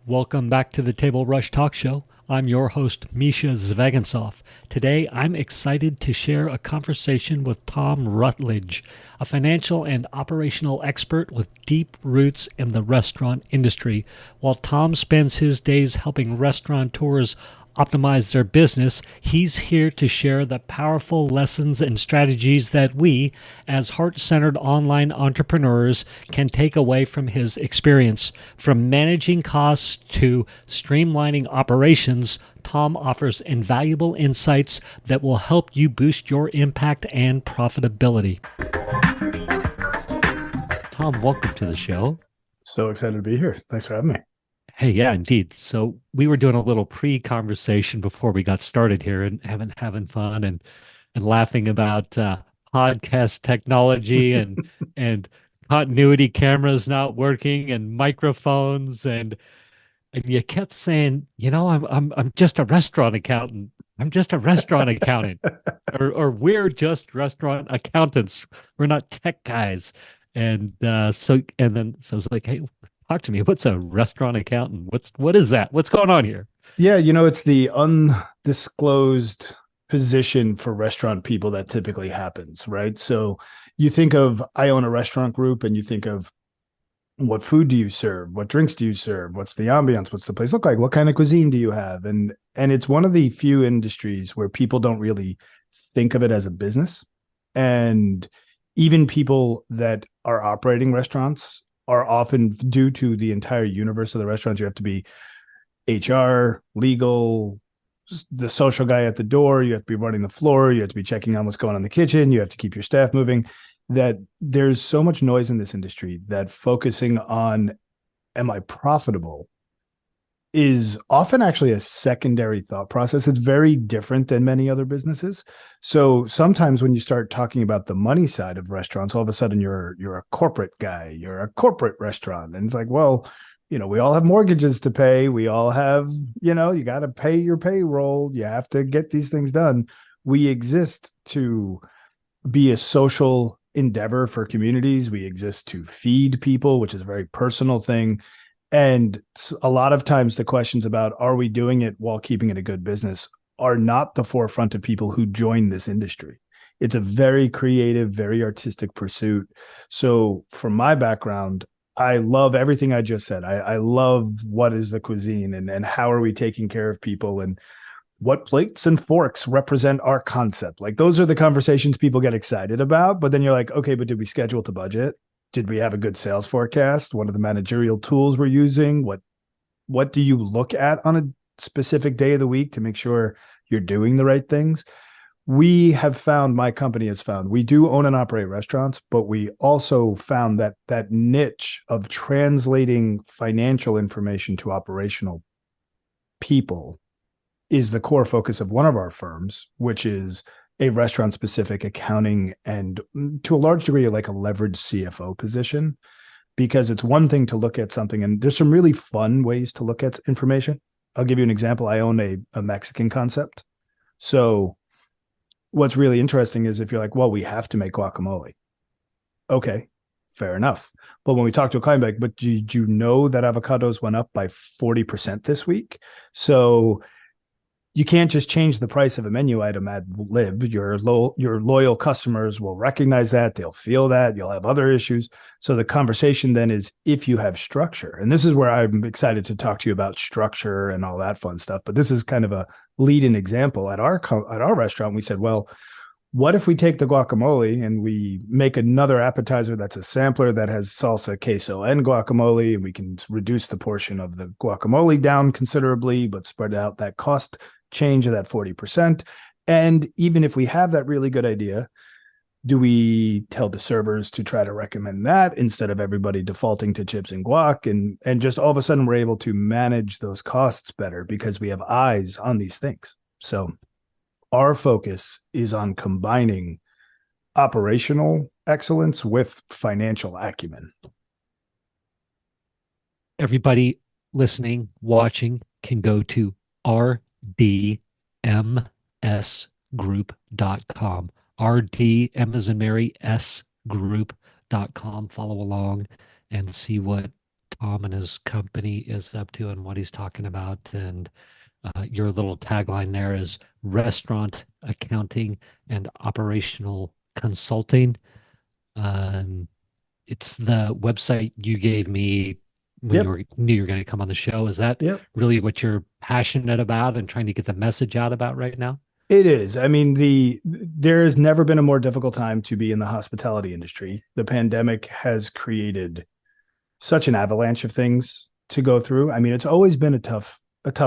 Welcome back to the Table Rush Talk Show. I'm your host, Misha Zvagintsev. Today, I'm excited to share a conversation with Tom Rutledge, a financial and operational expert with deep roots in the restaurant industry. While Tom spends his days helping restaurateurs optimize their business, he's here to share the powerful lessons and strategies that we, as heart-centered online entrepreneurs, can take away from his experience. From managing costs to streamlining operations, Tom offers invaluable insights that will help you boost your impact and profitability. Tom, welcome to the show. So excited to be here. Thanks for having me. Hey, yeah, indeed. So we were doing a little pre-conversation before we got started here and having fun and laughing about podcast technology and continuity cameras not working and microphones and you kept saying, I'm just a restaurant accountant. I'm just a restaurant accountant, or we're just restaurant accountants. We're not tech guys. So I was like, hey, talk to me. What's a restaurant accountant? What is that? What's going on here? Yeah, it's the undisclosed position for restaurant people that typically happens, right? So you think of, I own a restaurant group, and you think of, what food do you serve? What drinks do you serve? What's the ambiance? What's the place look like? What kind of cuisine do you have? And it's one of the few industries where people don't really think of it as a business. And even people that are operating restaurants are often, due to the entire universe of the restaurants, you have to be HR, legal, the social guy at the door, you have to be running the floor, you have to be checking on what's going on in the kitchen, you have to keep your staff moving. That there's so much noise in this industry that focusing on, am I profitable, is often actually a secondary thought process. It's very different than many other businesses. So sometimes when you start talking about the money side of restaurants, all of a sudden you're a corporate guy, you're a corporate restaurant. And it's like, well, we all have mortgages to pay. We all have, you got to pay your payroll. You have to get these things done. We exist to be a social endeavor for communities. We exist to feed people, which is a very personal thing. And a lot of times the questions about, are we doing it while keeping it a good business, are not the forefront of people who join this industry. It's a very creative, very artistic pursuit. So from my background, I love everything I just said. I love what is the cuisine and how are we taking care of people, and what plates and forks represent our concept. Like, those are the conversations people get excited about. But then you're like, okay, but did we schedule to budget? Did we have a good sales forecast? What are the managerial tools we're using? What do you look at on a specific day of the week to make sure you're doing the right things? My company has found, we do own and operate restaurants, but we also found that niche of translating financial information to operational people is the core focus of one of our firms, which is a restaurant specific accounting and, to a large degree, like a leveraged CFO position. Because it's one thing to look at something, and there's some really fun ways to look at information. I'll give you an example. I own a Mexican concept. So what's really interesting is, if you're like, well, we have to make guacamole. Okay, fair enough. But when we talk to a client, like, but did you know that avocados went up by 40% this week? So you can't just change the price of a menu item ad lib. Your loyal customers will recognize that. They'll feel that. You'll have other issues. So the conversation then is, if you have structure, and this is where I'm excited to talk to you about structure and all that fun stuff. But this is kind of a lead-in example. At our restaurant, we said, well, what if we take the guacamole and we make another appetizer that's a sampler that has salsa, queso, and guacamole, and we can reduce the portion of the guacamole down considerably, but spread out that cost change of that 40%. And even if we have that really good idea, do we tell the servers to try to recommend that instead of everybody defaulting to chips and guac? And just all of a sudden we're able to manage those costs better because we have eyes on these things. So our focus is on combining operational excellence with financial acumen. Everybody listening, watching can go to rdmsgroup.com. RDM as in Mary, S group.com. Follow along and see what Tom and his company is up to and what he's talking about. And your little tagline there is restaurant accounting and operational consulting. Um, it's the website you gave me when Yep. knew you were going to come on the show. Is that Yep. really what you're passionate about and trying to get the message out about right now? It is. I mean, there has never been a more difficult time to be in the hospitality industry. The pandemic has created such an avalanche of things to go through. I mean, it's always been a tough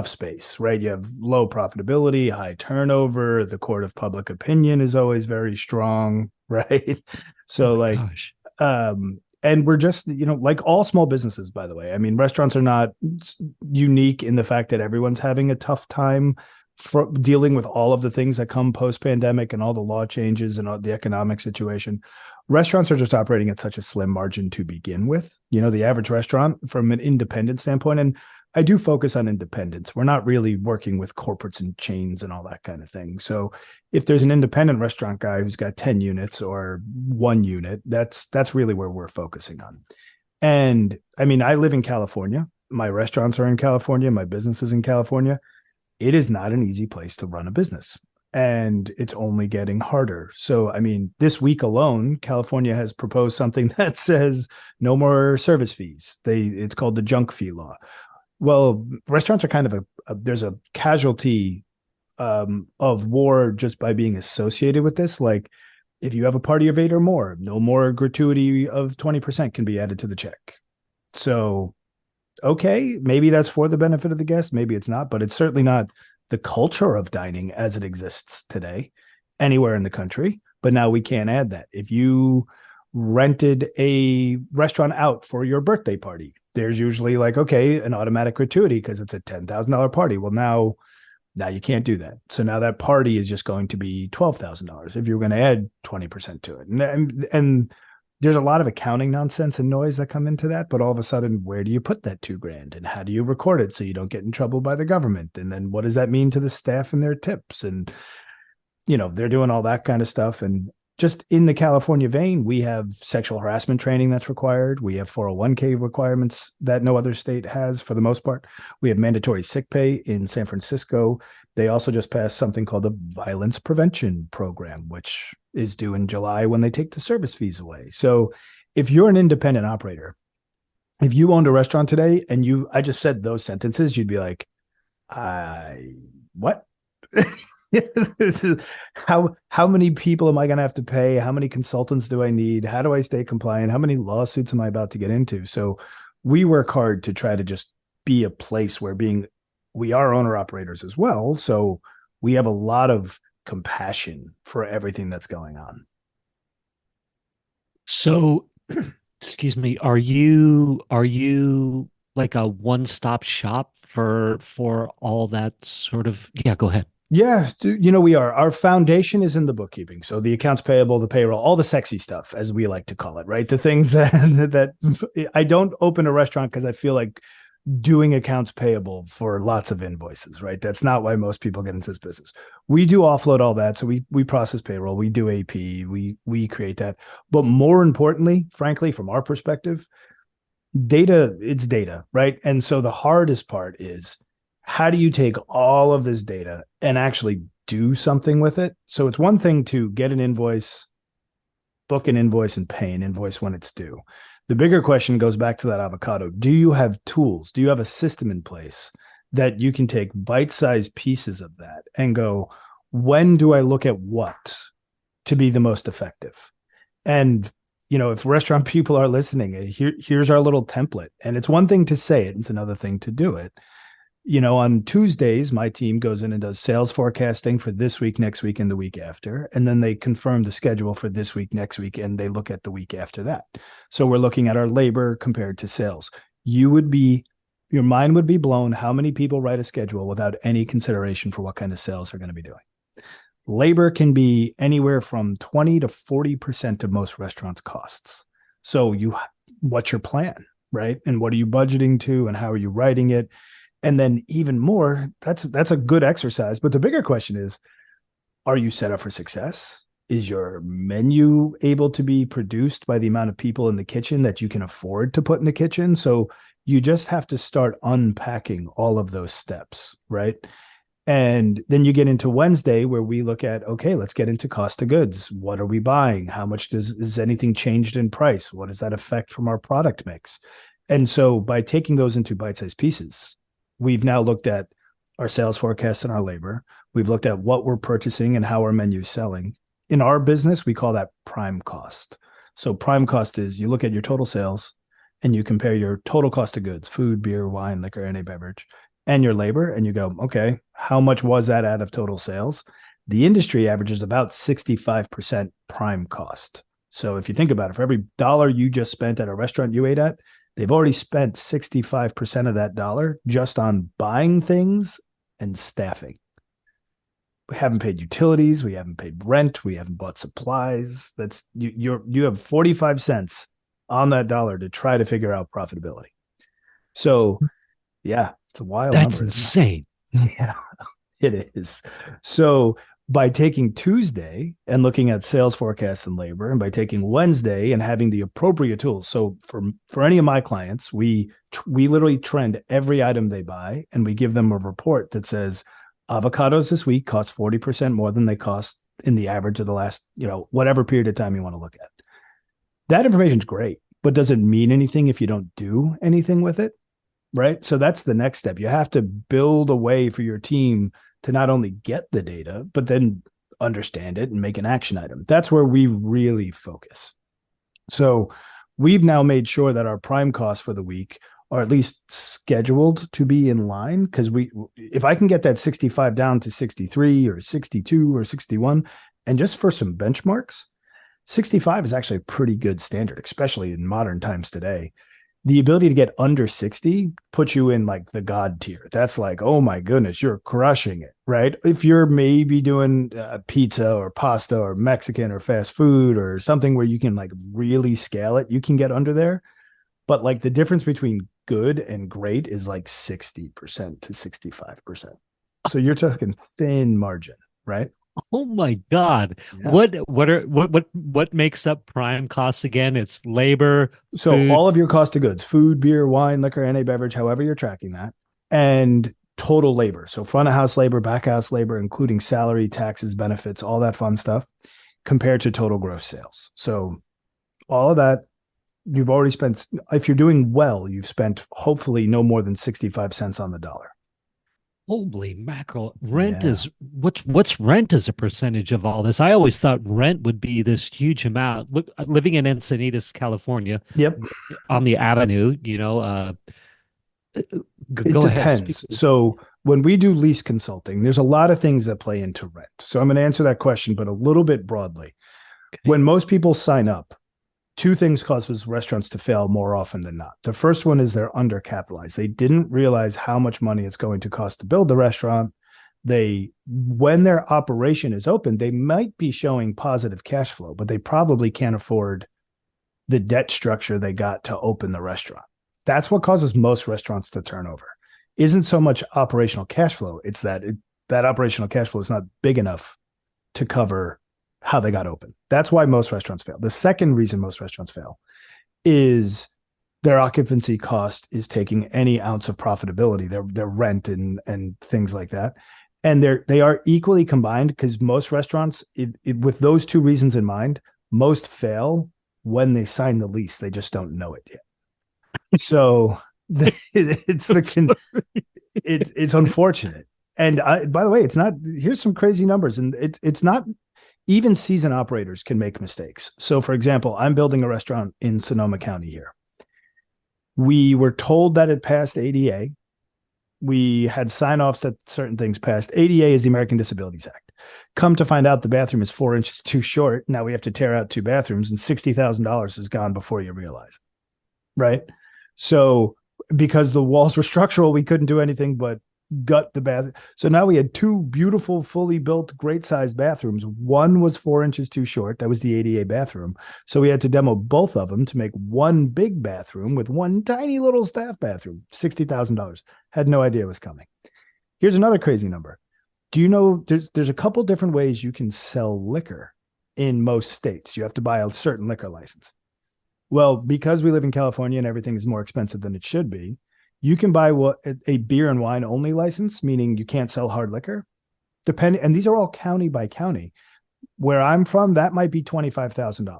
space, right? You have low profitability, high turnover, the court of public opinion is always very strong, right? Oh So my like gosh. and we're just, like all small businesses, by the way. I mean, restaurants are not unique in the fact that everyone's having a tough time for dealing with all of the things that come post pandemic and all the law changes and all the economic situation. Restaurants are just operating at such a slim margin to begin with. The average restaurant from an independent standpoint, and I do focus on independence. We're not really working with corporates and chains and all that kind of thing. So if there's an independent restaurant guy who's got 10 units or 1 unit, that's really where we're focusing on. And I mean, I live in California. My restaurants are in California. My business is in California. It is not an easy place to run a business. And it's only getting harder. So, I mean, this week alone, California has proposed something that says no more service fees. It's called the junk fee law. Well, restaurants are kind of there's a casualty of war just by being associated with this. Like, if you have a party of 8 or more, no more gratuity of 20% can be added to the check. So, okay, maybe that's for the benefit of the guest, maybe it's not, but it's certainly not the culture of dining as it exists today anywhere in the country. But now we can't add that. If you rented a restaurant out for your birthday party, there's usually like, okay, an automatic gratuity because it's a $10,000 party. Well, now you can't do that. So now that party is just going to be $12,000 if you're going to add 20% to it. And there's a lot of accounting nonsense and noise that come into that. But all of a sudden, where do you put that $2,000 and how do you record it so you don't get in trouble by the government? And then what does that mean to the staff and their tips? And, they're doing all that kind of stuff. And just in the California vein, we have sexual harassment training that's required. We have 401k requirements that no other state has for the most part. We have mandatory sick pay in San Francisco. They also just passed something called the Violence Prevention Program, which is due in July when they take the service fees away. So if you're an independent operator, if you owned a restaurant today and I just said those sentences, you'd be like, what? This is how many people am I going to have to pay? How many consultants do I need? How do I stay compliant? How many lawsuits am I about to get into? So we work hard to try to just be a place where we are owner operators as well. So we have a lot of compassion for everything that's going on. So, excuse me, are you like a one-stop shop for all that sort of, yeah, go ahead. Yeah, we are. Our foundation is in the bookkeeping. So the accounts payable, the payroll, all the sexy stuff, as we like to call it, right? The things that I don't open a restaurant because I feel like doing accounts payable for lots of invoices, right? That's not why most people get into this business. We do offload all that. So we process payroll, we do AP, we create that. But more importantly, frankly, from our perspective, it's data, right? And so the hardest part is how do you take all of this data and actually do something with it? So it's one thing to get an invoice, book an invoice, and pay an invoice when it's due. The bigger question goes back to that avocado. Do you have tools? Do you have a system in place that you can take bite-sized pieces of that and go, when do I look at what to be the most effective? And if restaurant people are listening, here's our little template. And it's one thing to say it, it's another thing to do it. On Tuesdays, my team goes in and does sales forecasting for this week, next week, and the week after. And then they confirm the schedule for this week, next week, and they look at the week after that. So we're looking at our labor compared to sales. Your mind would be blown how many people write a schedule without any consideration for what kind of sales they're going to be doing. Labor can be anywhere from 20 to 40% of most restaurants' costs. So what's your plan, right? And what are you budgeting to, and how are you writing it? And then even more, that's a good exercise. But the bigger question is, are you set up for success? Is your menu able to be produced by the amount of people in the kitchen that you can afford to put in the kitchen? So You just have to start unpacking all of those steps, right? And then you get into Wednesday where we look at, okay, let's get into cost of goods. What are we buying? How much is anything changed in price? What does that affect from our product mix? And so by taking those into bite-sized pieces, we've now looked at our sales forecasts and our labor. We've looked at what we're purchasing and how our menu's selling. In our business, we call that prime cost. So prime cost is you look at your total sales and you compare your total cost of goods, food, beer, wine, liquor, any beverage, and your labor, and you go, okay, how much was that out of total sales? The industry averages about 65% prime cost. So if you think about it, for every dollar you just spent at a restaurant you ate at, they've already spent 65% of that dollar just on buying things and staffing. We haven't paid utilities, we haven't paid rent, we haven't bought supplies. That's you have 45 cents on that dollar to try to figure out profitability. So yeah, it's a wild That's number, isn't insane. it? Yeah, it is. So by taking Tuesday and looking at sales forecasts and labor, and by taking Wednesday and having the appropriate tools. So for any of my clients, we literally trend every item they buy, and we give them a report that says avocados this week cost 40% more than they cost in the average of the last, whatever period of time you want to look at. That information is great, but does it mean anything if you don't do anything with it? Right. So that's the next step. You have to build a way for your team to not only get the data, but then understand it and make an action item. That's where we really focus. So we've now made sure that our prime costs for the week are at least scheduled to be in line. Because if I can get that 65 down to 63 or 62 or 61, and just for some benchmarks, 65 is actually a pretty good standard, especially in modern times today. The ability to get under 60 puts you in like the God tier. That's like, oh my goodness, you're crushing it, right? If you're maybe doing pizza or pasta or Mexican or fast food or something where you can like really scale it, you can get under there. But like the difference between good and great is like 60% to 65%. So you're talking thin margin, right? Oh my God. Yeah. What makes up prime costs again? It's labor, So food. all of your cost of goods, food, beer, wine, liquor, any beverage, however you're tracking that, and total labor. So front of house labor, back house labor, including salary, taxes, benefits, all that fun stuff, compared to total gross sales. So all of that, you've already spent, if you're doing well, you've spent hopefully no more than 65 cents on the dollar. Holy mackerel. Rent Yeah. is what's rent as a percentage of all this? I always thought rent would be this huge amount. Look, living in Encinitas, California, Yep. on the avenue, It go ahead, speak. depends. So when we do lease consulting, there's a lot of things that play into rent. So I'm going to answer that question, but a little bit broadly. Okay. When most people sign up, two things causes restaurants to fail more often than not. The first one is they're undercapitalized. They didn't realize how much money it's going to cost to build the restaurant. When their operation is open, they might be showing positive cash flow, but they probably can't afford the debt structure they got to open the restaurant. That's what causes most restaurants to turn over. Isn't so much operational cash flow. It's that operational cash flow is not big enough to cover how they got open. That's why most restaurants fail. The second reason most restaurants fail is their occupancy cost is taking any ounce of profitability, their rent and things like that. And they are equally combined because most restaurants, with those two reasons in mind, most fail when they sign the lease. They just don't know it yet. So it's unfortunate. And by the way, it's not. Here's some crazy numbers, and it's not. Even seasoned operators can make mistakes. So, for example, I'm building a restaurant in Sonoma County here. We were told that it passed ADA. We had sign-offs that certain things passed. ADA is the American Disabilities Act. Come to find out the bathroom is 4 inches too short. Now we have to tear out two bathrooms, and $60,000 is gone before you realize it, right? So because the walls were structural, we couldn't do anything but gut the bath. So now we had two beautiful, fully built, great sized bathrooms. One was 4 inches too short. That was the ADA bathroom. So we had to demo both of them to make one big bathroom with one tiny little staff bathroom. $60,000. Had no idea it was coming. Here's another crazy number. Do you know there's a couple different ways you can sell liquor in most states? You have to buy a certain liquor license. Well, because we live in California and everything is more expensive than it should be, you can buy what a beer and wine only license, meaning you can't sell hard liquor. Depending, and these are all county by county. Where I'm from, that might be $25,000.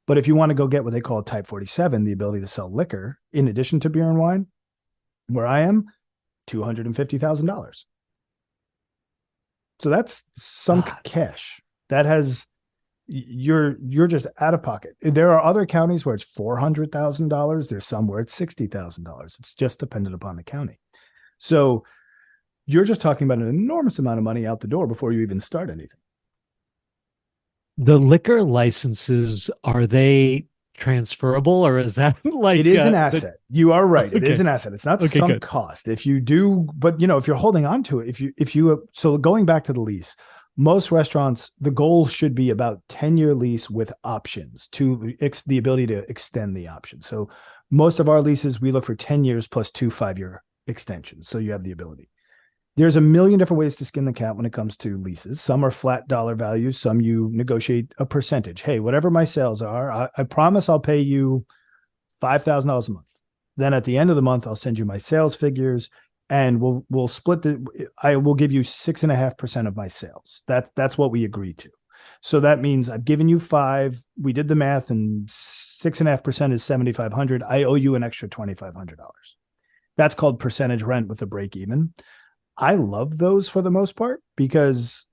But if you want to go get what they call a Type 47, the ability to sell liquor in addition to beer and wine, where I am, $250,000. So that's sunk God. cash. That has you're just out of pocket. There are other counties where it's $400,000. There's some where it's $60,000. It's just dependent upon the county. So you're just talking about an enormous amount of money out the door before you even start anything. The liquor licenses, are they transferable or is that It like is an the asset. You are right. It is okay. an asset. It's not Okay, sunk good. cost. If you do, but if you're holding on to it, so going back to the lease, most restaurants, the goal should be about 10-year lease with options to the ability to extend the option. So most of our leases, we look for 10 years plus 2 5-year extensions. So you have the ability. There's a million different ways to skin the cat when it comes to leases. Some are flat dollar values. Some you negotiate a percentage. Hey, whatever my sales are, I promise I'll pay you $5,000 a month. Then at the end of the month, I'll send you my sales figures, and we'll split I will give you 6.5% of my sales. That's what we agreed to. So that means I've given you five. We did the math, and 6.5% is 7,500. I owe you an extra $2,500. That's called percentage rent with a break even. I love those for the most part because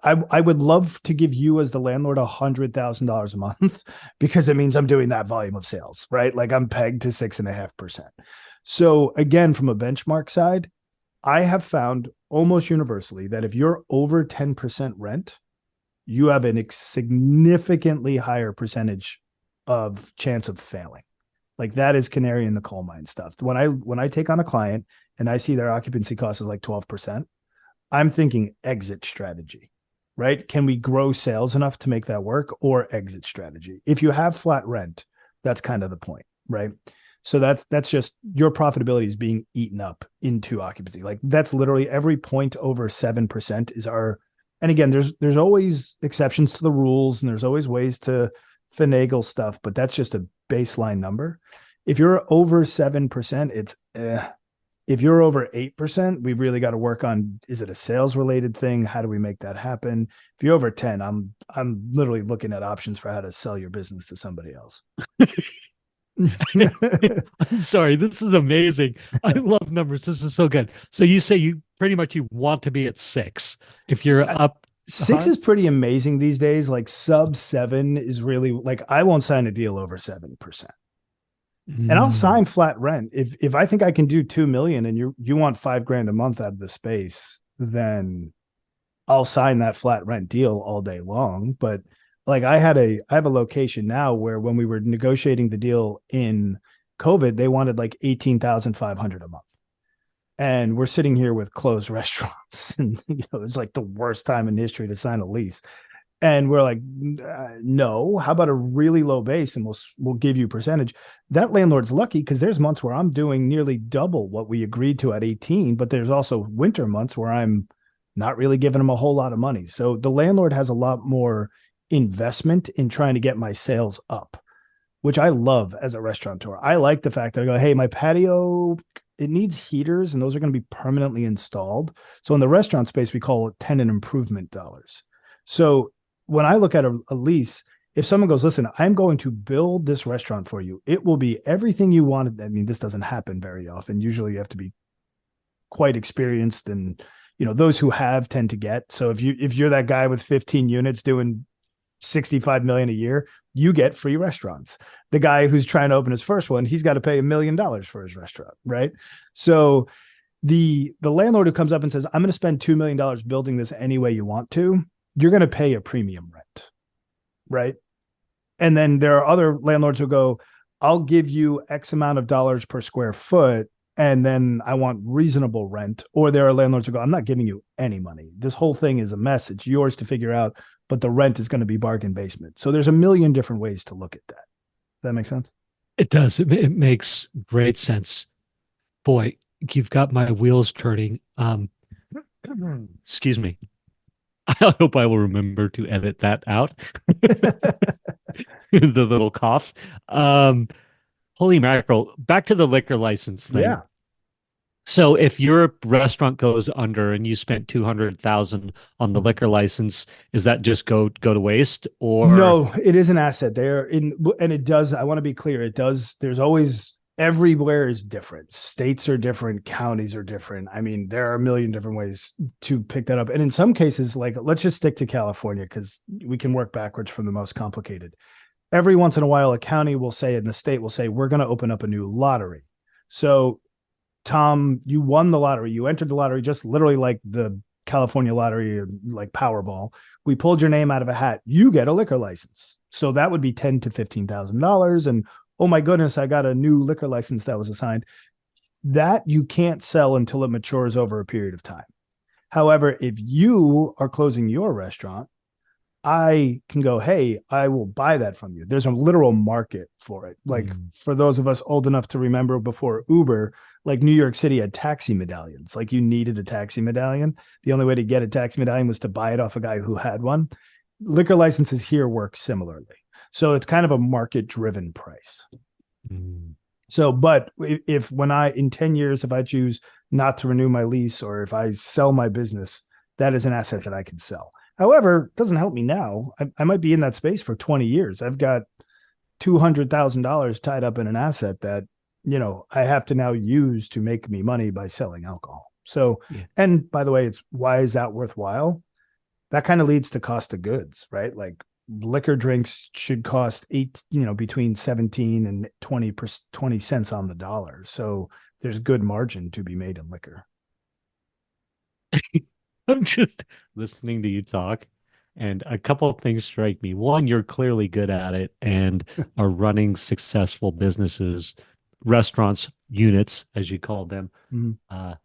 I would love to give you as the landlord $100,000 a month because it means I'm doing that volume of sales, right? Like I'm pegged to 6.5%. So again, from a benchmark side, I have found almost universally that if you're over 10% rent, you have a significantly higher percentage of chance of failing. Like that is canary in the coal mine stuff. When I take on a client and I see their occupancy cost is like 12%, I'm thinking exit strategy, right? Can we grow sales enough to make that work, or exit strategy? If you have flat rent, that's kind of the point, right? So that's just your profitability is being eaten up into occupancy. Like that's literally every point over 7% is our. And again, there's always exceptions to the rules, and there's always ways to finagle stuff, but that's just a baseline number. If you're over 7%, it's if you're over 8%, we've really got to work on, is it a sales related thing? How do we make that happen? If you're over 10, I'm literally looking at options for how to sell your business to somebody else. I'm sorry, this is amazing. I love numbers. This is so good. So you say you pretty much you want to be at six. If you're up Six high, is pretty amazing these days. Like sub 7 is really like I won't sign a deal over 7%. And I'll mm, sign flat rent. If I think I can do 2 million and you want 5 grand a month out of the space, then I'll sign that flat rent deal all day long. But like I have a location now where when we were negotiating the deal in COVID, they wanted like 18,500 a month. And we're sitting here with closed restaurants, and it's like the worst time in history to sign a lease. And we're like, no, how about a really low base, and we'll give you percentage. That landlord's lucky because there's months where I'm doing nearly double what we agreed to at 18, but there's also winter months where I'm not really giving them a whole lot of money. So the landlord has a lot more investment in trying to get my sales up, which I love as a restaurateur. I like the fact that I go, hey, my patio, it needs heaters, and those are going to be permanently installed. So in the restaurant space, we call it tenant improvement dollars. So when I look at a lease, if someone goes, listen, I'm going to build this restaurant for you, it will be everything you wanted. I mean, this doesn't happen very often. Usually you have to be quite experienced, and those who have tend to get. So if you're that guy with 15 units doing 65 million a year, you get free restaurants. The guy who's trying to open his first one, he's got to pay $1 million for his restaurant, right? So the landlord who comes up and says, I'm going to spend $2 million building this any way you want to, you're going to pay a premium rent, right? And then there are other landlords who go, I'll give you X amount of dollars per square foot, and then I want reasonable rent. Or there are landlords who go, I'm not giving you any money. This whole thing is a mess. It's yours to figure out, but the rent is going to be bargain basement. So there's a million different ways to look at that. Does that make sense? it does. It makes great sense. Boy, you've got my wheels turning. Excuse me. I hope I will remember to edit that out. the little cough. Um, Holy mackerel. Back to the liquor license thing. Yeah. So if your restaurant goes under and you spent 200,000 on the liquor license, is that just go to waste or No, it is an asset there in, and it does. I want to be clear. It does. There's always, everywhere is different. States are different. Counties are different. I mean, there are a million different ways to pick that up. And in some cases, like let's just stick to California because we can work backwards from the most complicated. Every once in a while, a county will say, and the state will say, we're going to open up a new lottery. So, Tom, you won the lottery. You entered the lottery just literally like the California lottery or like Powerball. We pulled your name out of a hat. You get a liquor license. So that would be $10,000 to $15,000. And oh my goodness, I got a new liquor license that was assigned. That you can't sell until it matures over a period of time. However, if you are closing your restaurant, I can go, hey, I will buy that from you. There's a literal market for it. Like for those of us old enough to remember before Uber, like New York City had taxi medallions. Like you needed a taxi medallion. The only way to get a taxi medallion was to buy it off a guy who had one. Liquor licenses here work similarly. So it's kind of a market driven price. Mm. So, but if when I, in 10 years, if I choose not to renew my lease or if I sell my business, that is an asset that I can sell. However, it doesn't help me now. I might be in that space for 20 years. I've got $200,000 tied up in an asset that, you know, I have to now use to make me money by selling alcohol. So, Yeah. and by the way, it's why is that worthwhile? That kind of leads to cost of goods, right? Like liquor drinks should cost between 17 and 20 cents on the dollar. So there's good margin to be made in liquor. I'm just listening to you talk, and a couple of things strike me. One, you're clearly good at it and are running successful businesses, restaurants, units, as you call them, Mhm.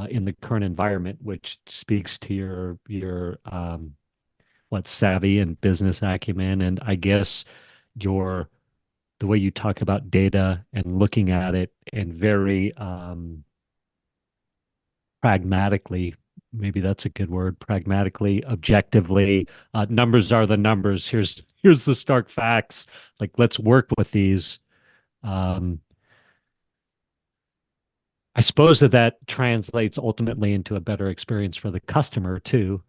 in the current environment, which speaks to your what savvy and business acumen, and I guess your the way you talk about data and looking at it and very pragmatically, maybe that's a good word, pragmatically, objectively, numbers are the numbers. Here's the stark facts. Like let's work with these. Um, I suppose that translates ultimately into a better experience for the customer too.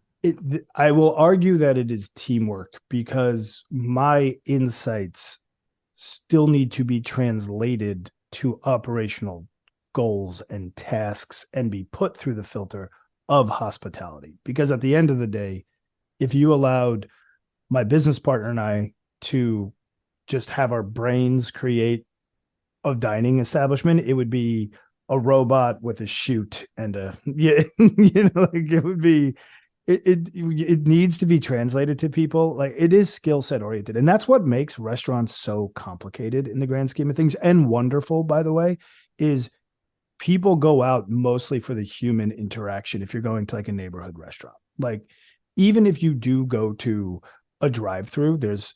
I will argue that it is teamwork because my insights still need to be translated to operational goals and tasks and be put through the filter of hospitality. Because at the end of the day, if you allowed my business partner and I to just have our brains create a dining establishment, it would be a robot with a chute and a like it would be it needs to be translated to people. Like it is skill set oriented, and that's what makes restaurants so complicated in the grand scheme of things, and wonderful, by the way, is people go out mostly for the human interaction. If you're going to like a neighborhood restaurant, like even if you do go to a drive-through, there's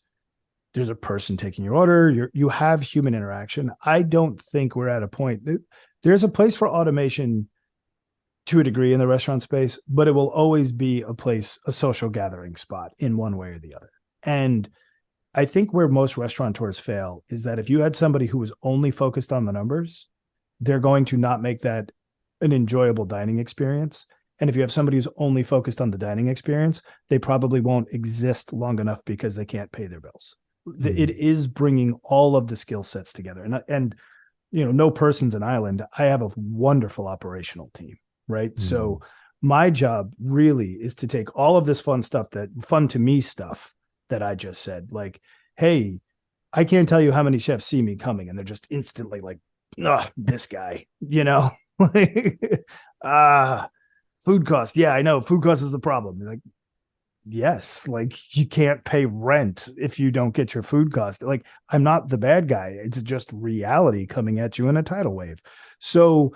a person taking your order. You have human interaction. I don't think we're at a point. There's a place for automation to a degree in the restaurant space, but it will always be a social gathering spot in one way or the other. And I think where most restaurateurs fail is that if you had somebody who was only focused on the numbers, they're going to not make that an enjoyable dining experience. And if you have somebody who's only focused on the dining experience, they probably won't exist long enough because they can't pay their bills. It is bringing all of the skill sets together. And no person's an island. I have a wonderful operational team, right? So my job really is to take all of this fun to me stuff that I just said, like, hey, I can't tell you how many chefs see me coming and they're just instantly like, this guy, like, food cost. Yeah, I know food cost is a problem. Like, yes, like you can't pay rent if you don't get your food cost. Like, I'm not the bad guy. It's just reality coming at you in a tidal wave. So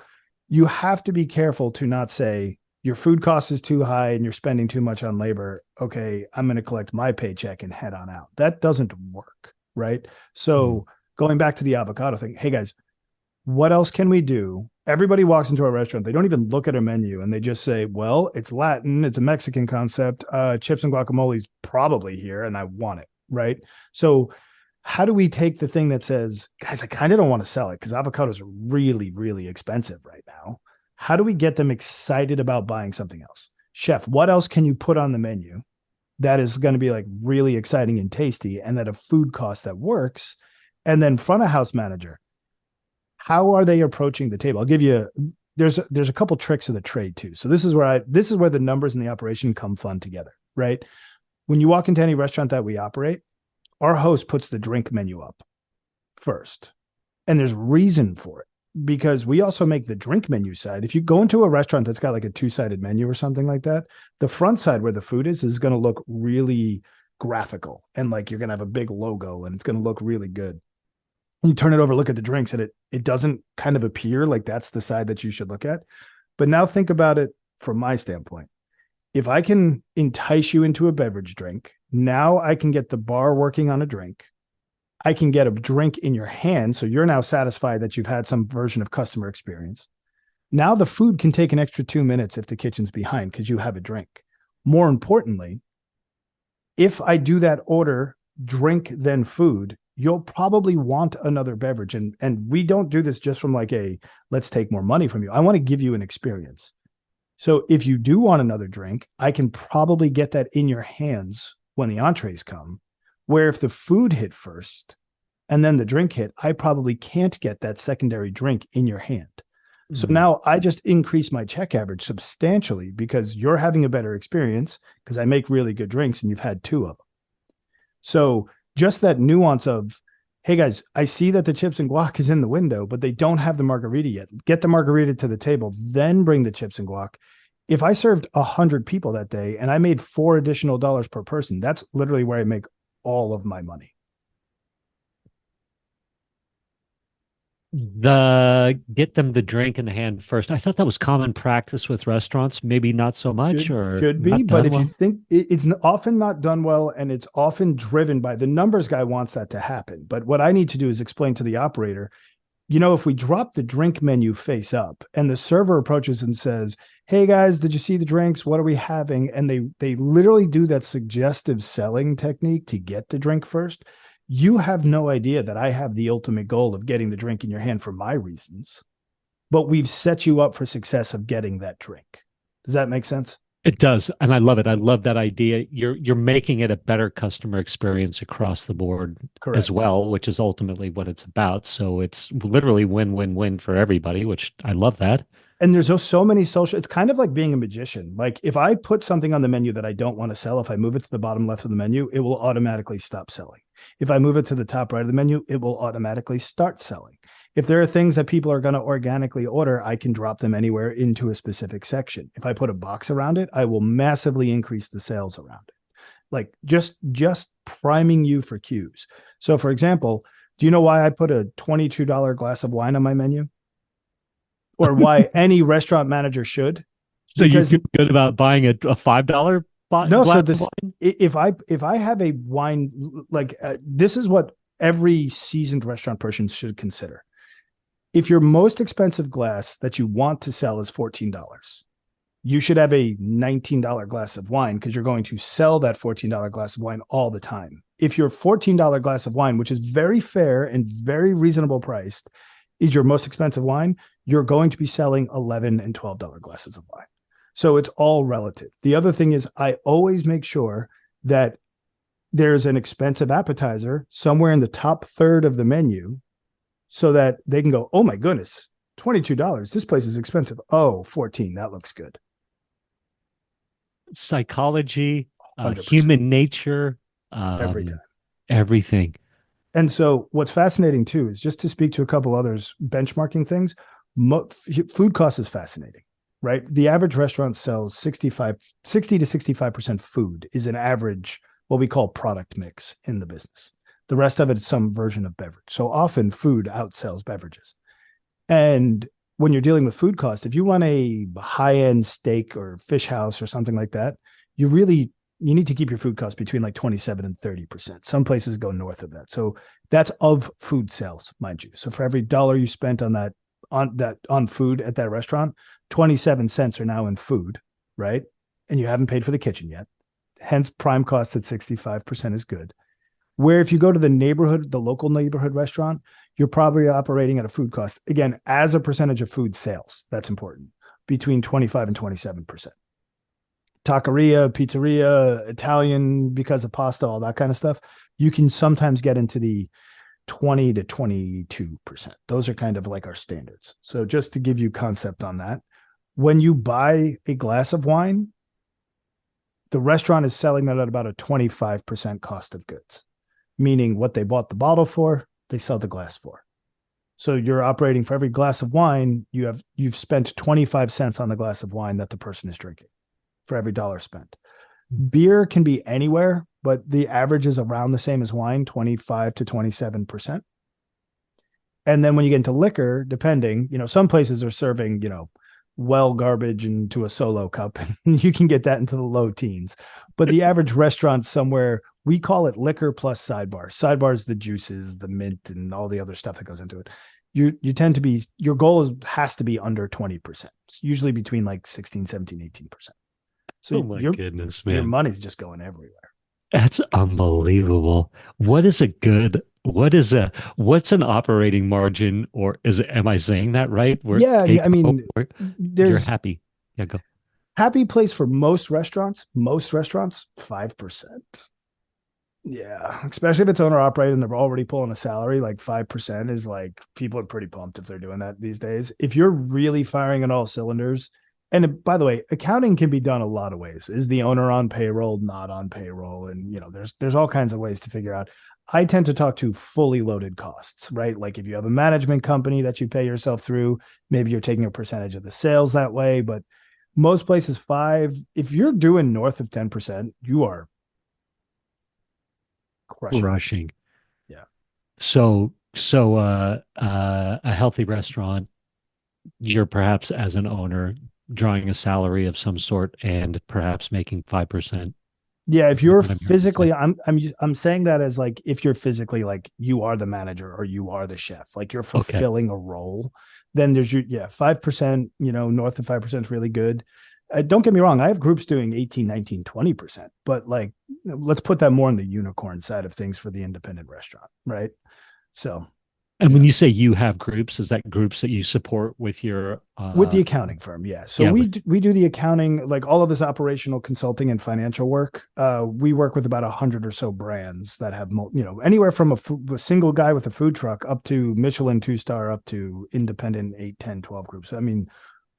you have to be careful to not say your food cost is too high and you're spending too much on labor. Okay, I'm going to collect my paycheck and head on out. That doesn't work, right? So going back to the avocado thing, hey guys, what else can we do? Everybody walks into a restaurant. They don't even look at a menu and they just say, well, it's Latin. It's a Mexican concept. Chips and guacamole is probably here and I want it. Right. So how do we take the thing that says, guys, I kind of don't want to sell it because avocados are really, really expensive right now. How do we get them excited about buying something else? Chef, what else can you put on the menu that is going to be like really exciting and tasty and at a food cost that works? And then front of house manager, how are they approaching the table? I'll give you there's a couple tricks of the trade too. So this is where the numbers and the operation come fun together, right? When you walk into any restaurant that we operate, our host puts the drink menu up first. And there's reason for it because we also make the drink menu side. If you go into a restaurant that's got like a two-sided menu or something like that, the front side where the food is going to look really graphical and like you're going to have a big logo and it's going to look really good. You turn it over, look at the drinks, and it doesn't kind of appear like that's the side that you should look at. But now think about it from my standpoint. If I can entice you into a beverage drink, now I can get the bar working on a drink. I can get a drink in your hand. So you're now satisfied that you've had some version of customer experience. Now the food can take an extra 2 minutes if the kitchen's behind because you have a drink. More importantly, if I do that order, drink, then food, you'll probably want another beverage. And we don't do this just from like let's take more money from you. I want to give you an experience. So if you do want another drink, I can probably get that in your hands when the entrees come, where if the food hit first and then the drink hit, I probably can't get that secondary drink in your hand. Mm-hmm. So now I just increase my check average substantially because you're having a better experience because I make really good drinks and you've had 2 of them. So just that nuance of, hey guys, I see that the chips and guac is in the window, but they don't have the margarita yet. Get the margarita to the table, then bring the chips and guac. If I served 100 people that day and I made $4 additional per person, that's literally where I make all of my money. Get them the drink in the hand first. I thought that was common practice with restaurants. Maybe not so much, should be, but if you think it's often not done well, and it's often driven by the numbers guy wants that to happen. But what I need to do is explain to the operator, if we drop the drink menu face up and the server approaches and says, hey guys, did you see the drinks? What are we having? And they literally do that suggestive selling technique to get the drink first. You have no idea that I have the ultimate goal of getting the drink in your hand for my reasons, but we've set you up for success of getting that drink. Does that make sense? It does. And I love it. I love that idea. You're making it a better customer experience across the board. Correct. As well, which is ultimately what it's about. So it's literally win-win-win for everybody, which I love that. And there's so many it's kind of like being a magician. Like if I put something on the menu that I don't want to sell, if I move it to the bottom left of the menu, it will automatically stop selling. If I move it to the top right of the menu, it will automatically start selling. If there are things that people are going to organically order, I can drop them anywhere into a specific section. If I put a box around it, I will massively increase the sales around it. Like just priming you for cues. So for example, do you know why I put a $22 glass of wine on my menu? Or why any restaurant manager should? So you feel good about buying a $5 no, so this if I have a wine like this is what every seasoned restaurant person should consider. If your most expensive glass that you want to sell is $14, you should have a $19 glass of wine because you're going to sell that $14 glass of wine all the time. If your $14 glass of wine, which is very fair and very reasonable priced, is your most expensive wine, you're going to be selling $11 and $12 glasses of wine. So it's all relative. The other thing is I always make sure that there's an expensive appetizer somewhere in the top third of the menu so that they can go, oh my goodness, $22. This place is expensive. Oh, 14. That looks good. Psychology, human nature, every time. Everything. And so what's fascinating too is just to speak to a couple others benchmarking things. Food cost is fascinating, right? The average restaurant sells 60 to 65% food is an average, what we call product mix in the business. The rest of it is some version of beverage. So often food outsells beverages. And when you're dealing with food cost, if you run a high-end steak or fish house or something like that, you need to keep your food costs between like 27 and 30%. Some places go north of that. So that's of food sales, mind you. So for every dollar you spent on food at that restaurant, 27 cents are now in food, right? And you haven't paid for the kitchen yet. Hence prime cost at 65% is good. Where if you go to the local neighborhood restaurant, you're probably operating at a food cost, again, as a percentage of food sales. That's important, between 25 and 27%. Taqueria, pizzeria, Italian, because of pasta, all that kind of stuff, you can sometimes get into the 20 to 22%. Those are kind of like our standards. So just to give you concept on that, when you buy a glass of wine, the restaurant is selling that at about a 25% cost of goods, meaning what they bought the bottle for, they sell the glass for. So you're operating for every glass of wine, you've spent 25 cents on the glass of wine that the person is drinking for every dollar spent. Beer can be anywhere, but the average is around the same as wine, 25 to 27%. And then when you get into liquor, depending, some places are serving, well garbage into a solo cup, and you can get that into the low teens. But the average restaurant somewhere, we call it liquor plus sidebar. Sidebar is the juices, the mint, and all the other stuff that goes into it. You tend to be, your goal has to be under 20%. It's usually between like 16, 17, 18%. So Oh my goodness, your man. money's just going everywhere. That's unbelievable. What's an operating margin, or am I saying that right? Where Yeah, take I home mean, where you're there's happy. Yeah, go. happy place for most restaurants, 5%. Yeah, especially if it's owner operated and they're already pulling a salary, like 5% is like, people are pretty pumped if they're doing that these days. If you're really firing on all cylinders, and by the way, accounting can be done a lot of ways. Is the owner on payroll, not on payroll? And there's all kinds of ways to figure out. I tend to talk to fully loaded costs, right? Like if you have a management company that you pay yourself through, maybe you're taking a percentage of the sales that way. But most places, 5, if you're doing north of 10%, you are crushing it. Rushing. Yeah. A healthy restaurant, you're perhaps as an owner drawing a salary of some sort and perhaps making 5%. Yeah, if Is that you're what I'm hearing you say? physically, I'm saying that as like, if you're physically, like, you are the manager or you are the chef, like you're Okay. fulfilling a role, then there's 5%, north of 5% is really good. Don't get me wrong, I have groups doing 18, 19, 20%, but like, let's put that more on the unicorn side of things for the independent restaurant, right? So, And when yeah. you say you have groups, is that groups that you support with your With the accounting firm, yeah. So yeah, we do the accounting, like all of this operational consulting and financial work. We work with about 100 or so brands that have, anywhere from a single guy with a food truck up to Michelin 2-star, up to independent 8, 10, 12 groups. I mean,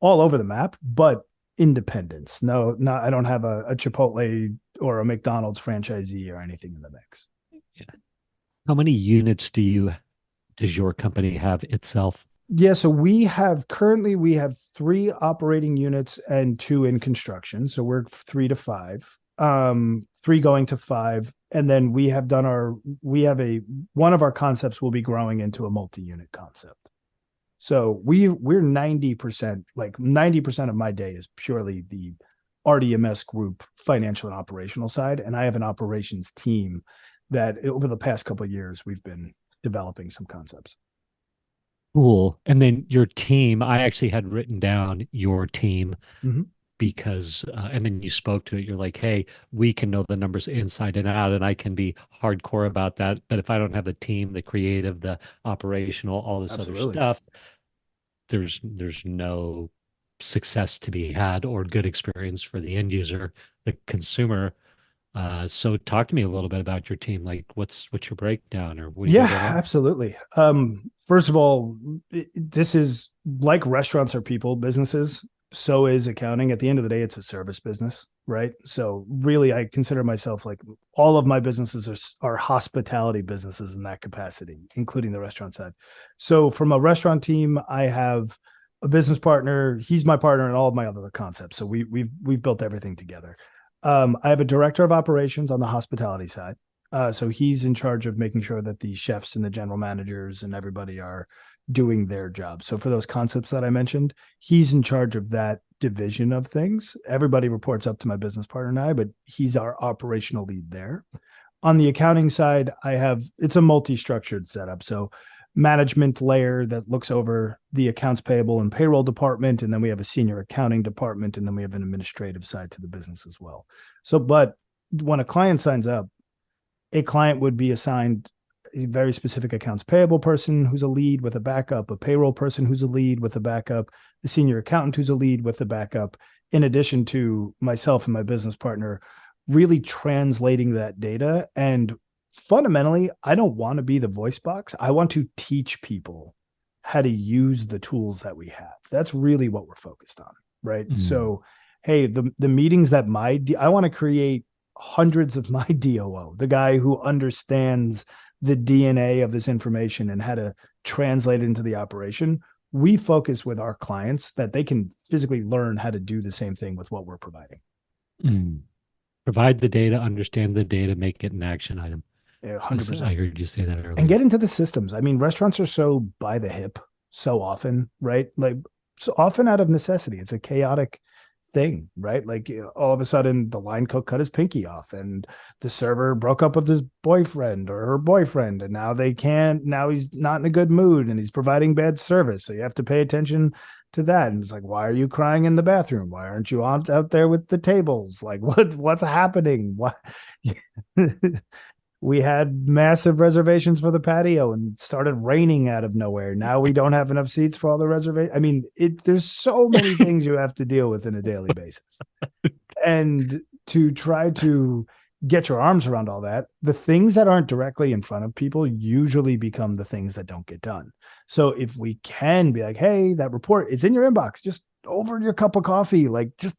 all over the map, but independence. No, not, I don't have a Chipotle or a McDonald's franchisee or anything in the mix. yeah. How many units does your company have itself? Yeah, so we have 3 operating units and 2 in construction. So we're 3 to 5. 3 going to 5. And then we have one of our concepts will be growing into a multi-unit concept. So we're 90%, like 90% of my day is purely the RDMS group financial and operational side. And I have an operations team that over the past couple of years, we've been developing some concepts. Cool. And then your team, I actually had written down your team Mhm. because, and then you spoke to it. You're like, hey, we can know the numbers inside and out, and I can be hardcore about that. But if I don't have the team, the creative, the operational, all this other Absolutely. stuff, there's no success to be had or good experience for the end user, the consumer. So talk to me a little bit about your team. Like, what's your breakdown, or what do you Yeah, got going on? absolutely. First of all, this is like restaurants are people businesses. So is accounting. At the end of the day, it's a service business, right? So really, I consider myself, like, all of my businesses are hospitality businesses in that capacity, including the restaurant side. So from a restaurant team, I have a business partner. He's my partner in all of my other concepts. So we've built everything together. I have a director of operations on the hospitality side. So he's in charge of making sure that the chefs and the general managers and everybody are doing their job. So for those concepts that I mentioned, he's in charge of that division of things. Everybody reports up to my business partner and I, but he's our operational lead there. On the accounting side, it's a multi-structured setup. So management layer that looks over the accounts payable and payroll department. And then we have a senior accounting department. And then we have an administrative side to the business as well. So, but when a client signs up, a client would be assigned a very specific accounts payable person who's a lead with a backup, a payroll person who's a lead with a backup, the senior accountant who's a lead with a backup, in addition to myself and my business partner really translating that data. And fundamentally, I don't want to be the voice box. I want to teach people how to use the tools that we have. That's really what we're focused on, right? Mm. So, hey, the meetings that I want to create hundreds of my DOO, the guy who understands the DNA of this information and how to translate it into the operation. We focus with our clients that they can physically learn how to do the same thing with what we're providing. Mm. Provide the data, understand the data, make it an action item. Yeah, I 100%. heard you say that earlier. And get into the systems. I mean, restaurants are so by the hip so often, right? Like so often out of necessity. It's a chaotic thing, right? Like all of a sudden the line cook cut his pinky off and the server broke up with his boyfriend or her boyfriend and now he's not in a good mood and he's providing bad service. So you have to pay attention to that. And it's like, why are you crying in the bathroom? Why aren't you out there with the tables? Like what's happening? What we had massive reservations for the patio and started raining out of nowhere. Now we don't have enough seats for all the reservations. I mean, there's so many things you have to deal with on a daily basis. And to try to get your arms around all that, the things that aren't directly in front of people usually become the things that don't get done. So if we can be like, hey, that report, it's in your inbox, just over your cup of coffee, like just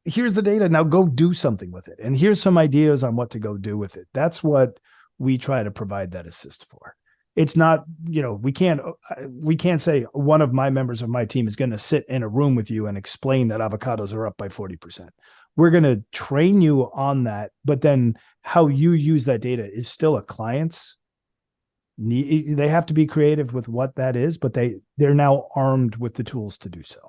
here's the data. Now go do something with it. And here's some ideas on what to go do with it. That's what we try to provide that assist for. It's not, we can't say one of my members of my team is going to sit in a room with you and explain that avocados are up by 40%. We're going to train you on that, but then how you use that data is still a client's need. They have to be creative with what that is, but they're now armed with the tools to do so.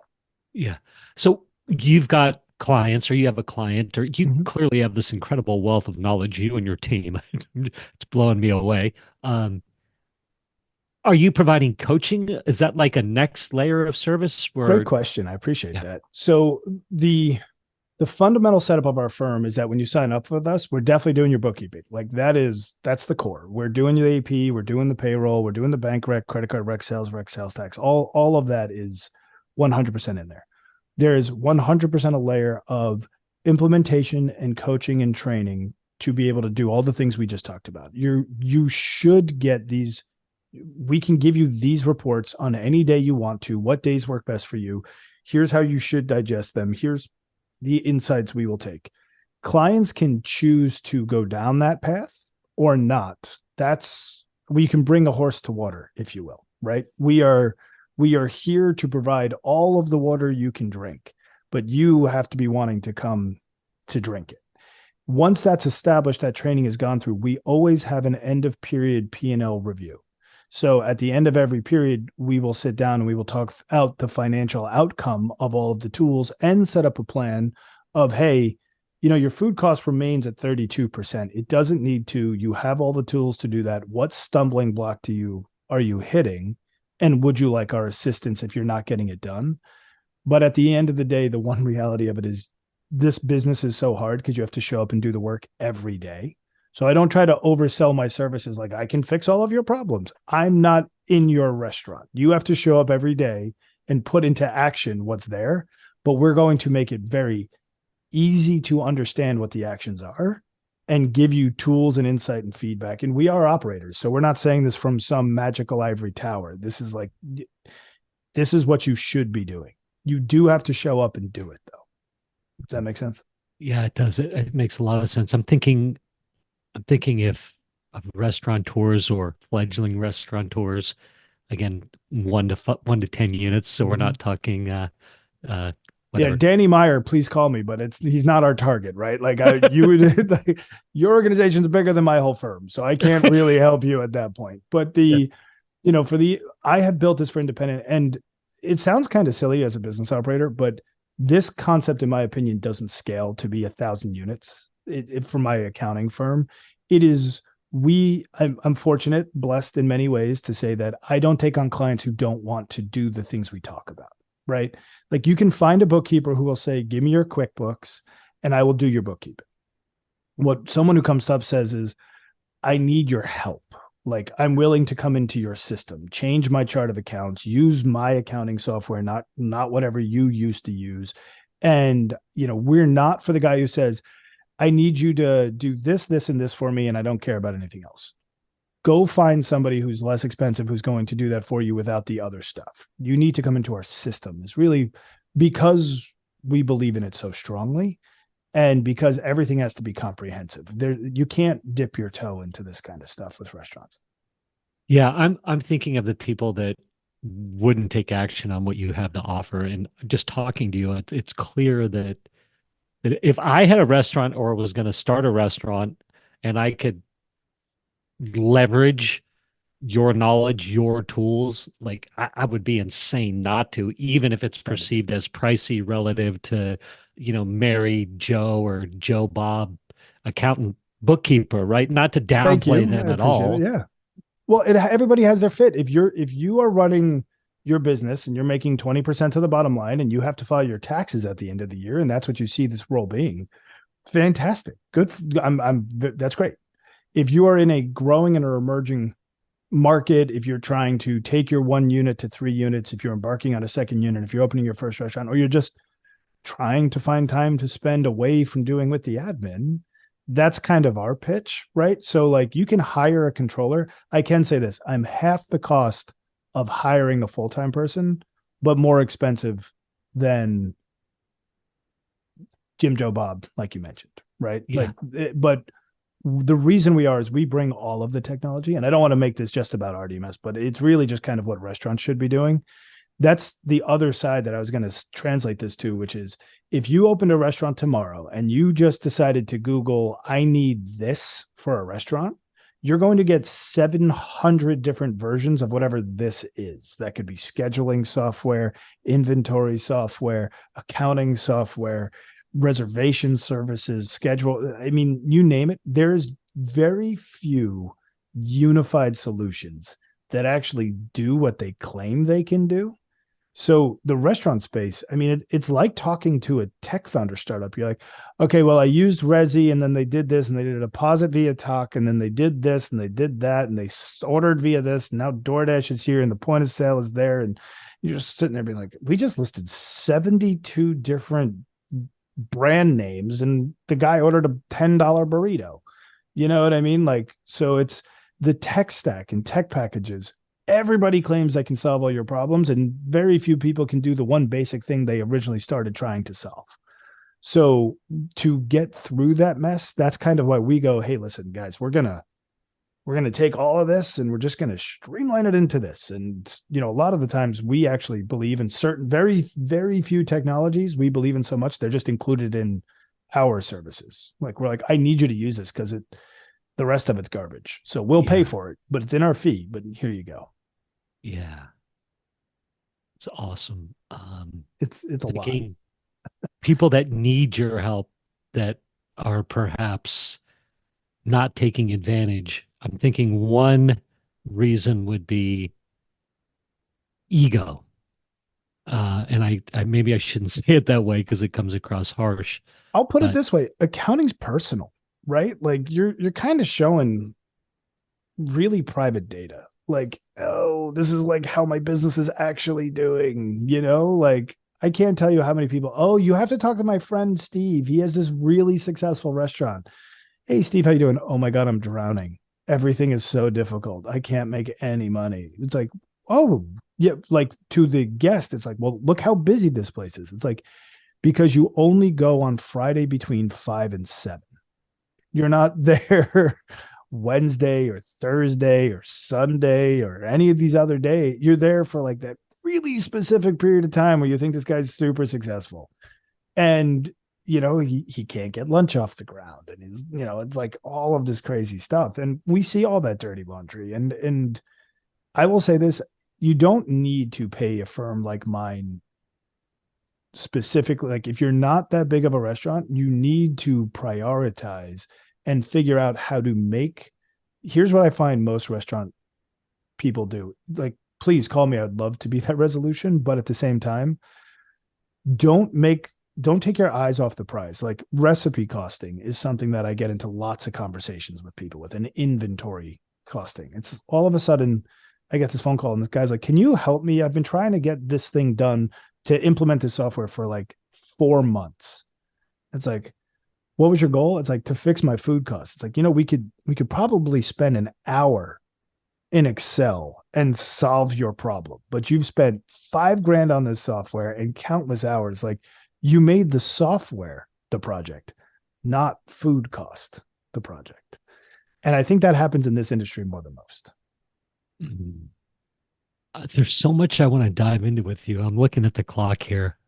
Yeah. So you've got clients or you have a client or you clearly have this incredible wealth of knowledge, you and your team. It's blowing me away. Are you providing coaching? Is that like a next layer of service? Great question. I appreciate that. So the fundamental setup of our firm is that when you sign up with us, we're definitely doing your bookkeeping. Like that's the core. We're doing the AP, we're doing the payroll, we're doing the bank rec, credit card rec, sales tax. All of that is 100% in there. There is 100% a layer of implementation and coaching and training to be able to do all the things we just talked about. You should get these. We can give you these reports on any day you want to, what days work best for you. Here's how you should digest them. Here's the insights we will take. Clients can choose to go down that path or not. We can bring a horse to water, if you will, right? We are here to provide all of the water you can drink, but you have to be wanting to come to drink it. Once that's established, that training has gone through, we always have an end of period P&L review. So at the end of every period, we will sit down and we will talk out the financial outcome of all of the tools and set up a plan of, hey, your food cost remains at 32%. It doesn't need to. You have all the tools to do that. What stumbling block are you hitting? And would you like our assistance if you're not getting it done? But at the end of the day, the one reality of it is this business is so hard because you have to show up and do the work every day. So I don't try to oversell my services like I can fix all of your problems. I'm not in your restaurant. You have to show up every day and put into action what's there, but we're going to make it very easy to understand what the actions are and give you tools and insight and feedback. And we are operators. So we're not saying this from some magical ivory tower. This is what you should be doing. You do have to show up and do it though. Does that make sense? Yeah, it does. It makes a lot of sense. I'm thinking if of restaurateurs or fledgling restaurateurs, again, 1 to 10 units. So we're not talking, whatever. Yeah, Danny Meyer, please call me, but he's not our target, right? Like your organization's bigger than my whole firm, so I can't really help you at that point. But I have built this for independent, and it sounds kind of silly as a business operator, but this concept, in my opinion, doesn't scale to be 1,000 units. For my accounting firm, it is. I'm fortunate, blessed in many ways to say that I don't take on clients who don't want to do the things we talk about. Right? Like you can find a bookkeeper who will say, give me your QuickBooks and I will do your bookkeeping. What someone who comes up says is, I need your help. Like, I'm willing to come into your system, change my chart of accounts, use my accounting software, not whatever you used to use. And, we're not for the guy who says, I need you to do this, this, and this for me, and I don't care about anything else. Go find somebody who's less expensive, who's going to do that for you without the other stuff. You need to come into our system. It's really because we believe in it so strongly, and because everything has to be comprehensive. You can't dip your toe into this kind of stuff with restaurants. Yeah, I'm thinking of the people that wouldn't take action on what you have to offer. And just talking to you, it's clear that if I had a restaurant or was going to start a restaurant and I could leverage your knowledge, your tools, like I would be insane not to, even if it's perceived as pricey relative to, Mary Joe or Joe Bob, accountant, bookkeeper, right? Not to Thank downplay you. them I at appreciate it. all. Yeah. Well, everybody has their fit. If you are running your business and you're making 20% of the bottom line and you have to file your taxes at the end of the year, and that's what you see this role being, fantastic. Good. That's great. If you are in a growing and or emerging market, if you're trying to take your 1 unit to 3 units, if you're embarking on a second unit, if you're opening your first restaurant, or you're just trying to find time to spend away from doing with the admin, that's kind of our pitch, right? So like, you can hire a controller. I can say this, I'm half the cost of hiring a full-time person, but more expensive than Jim, Joe, Bob, like you mentioned, right? Yeah. But the reason we are is we bring all of the technology, and I don't want to make this just about RDMS, but it's really just kind of what restaurants should be doing. That's the other side that I was going to translate this to, which is, if you opened a restaurant tomorrow and you just decided to Google, I need this for a restaurant, you're going to get 700 different versions of whatever this is. That could be scheduling software, inventory software, accounting software, reservation services, schedule. I mean, you name it. There's very few unified solutions that actually do what they claim they can do. So the restaurant space, I mean, it's like talking to a tech founder startup. You're like, okay, well, I used Resi, and then they did this, and they did a deposit via Talk, and then they did this, and they did that, and they ordered via this. And now DoorDash is here, and the point of sale is there. And you're just sitting there being like, we just listed 72 different brand names, and the guy ordered a $10 burrito. You know what I mean? Like, so it's the tech stack and tech packages. Everybody claims they can solve all your problems, and very few people can do the one basic thing they originally started trying to solve. So to get through that mess, that's kind of why we go, hey, listen, guys, we're gonna take all of this and we're just gonna streamline it into this. And a lot of the times we actually believe in certain very, very few technologies. We believe in so much they're just included in our services. Like, we're like, I need you to use this because the rest of it's garbage. So we'll pay for it, but it's in our fee. But here you go. Yeah. It's awesome. It's a lot. People that need your help that are perhaps not taking advantage. I'm thinking one reason would be ego. And I maybe I shouldn't say it that way because it comes across harsh. I'll put it But this way: accounting's personal, right? Like, you're kind of showing really private data. Like, oh, this is like how my business is actually doing. Like, I can't tell you how many people. Oh, you have to talk to my friend Steve. He has this really successful restaurant. Hey, Steve, how you doing? Oh my God, I'm drowning. Everything is so difficult. I can't make any money. It's like, oh, yeah. Like, to the guest, it's like, well, look how busy this place is. It's like, because you only go on Friday between 5 and 7. You're not there Wednesday or Thursday or Sunday or any of these other days. You're there for like that really specific period of time where you think this guy's super successful. And he can't get lunch off the ground, and it's like all of this crazy stuff. And we see all that dirty laundry. And I will say this: you don't need to pay a firm like mine specifically. Like, if you're not that big of a restaurant, you need to prioritize and figure out how to make. Here's what I find most restaurant people do. Like, please call me. I'd love to be that resolution. But at the same time, don't make don't take your eyes off the prize. Like recipe costing is something that I get into lots of conversations with people with, an inventory costing. It's all of a sudden I get this phone call and this guy's like, can you help me? I've been trying to get this thing done to implement this software for like 4 months. It's like, what was your goal? It's like to fix my food costs. It's like, we could probably spend an hour in Excel and solve your problem, but you've spent 5 grand on this software and countless hours. Like you made the software the project, not food cost the project. And I think that happens in this industry more than most. Mhm. There's so much I want to dive into with you. I'm looking at the clock here.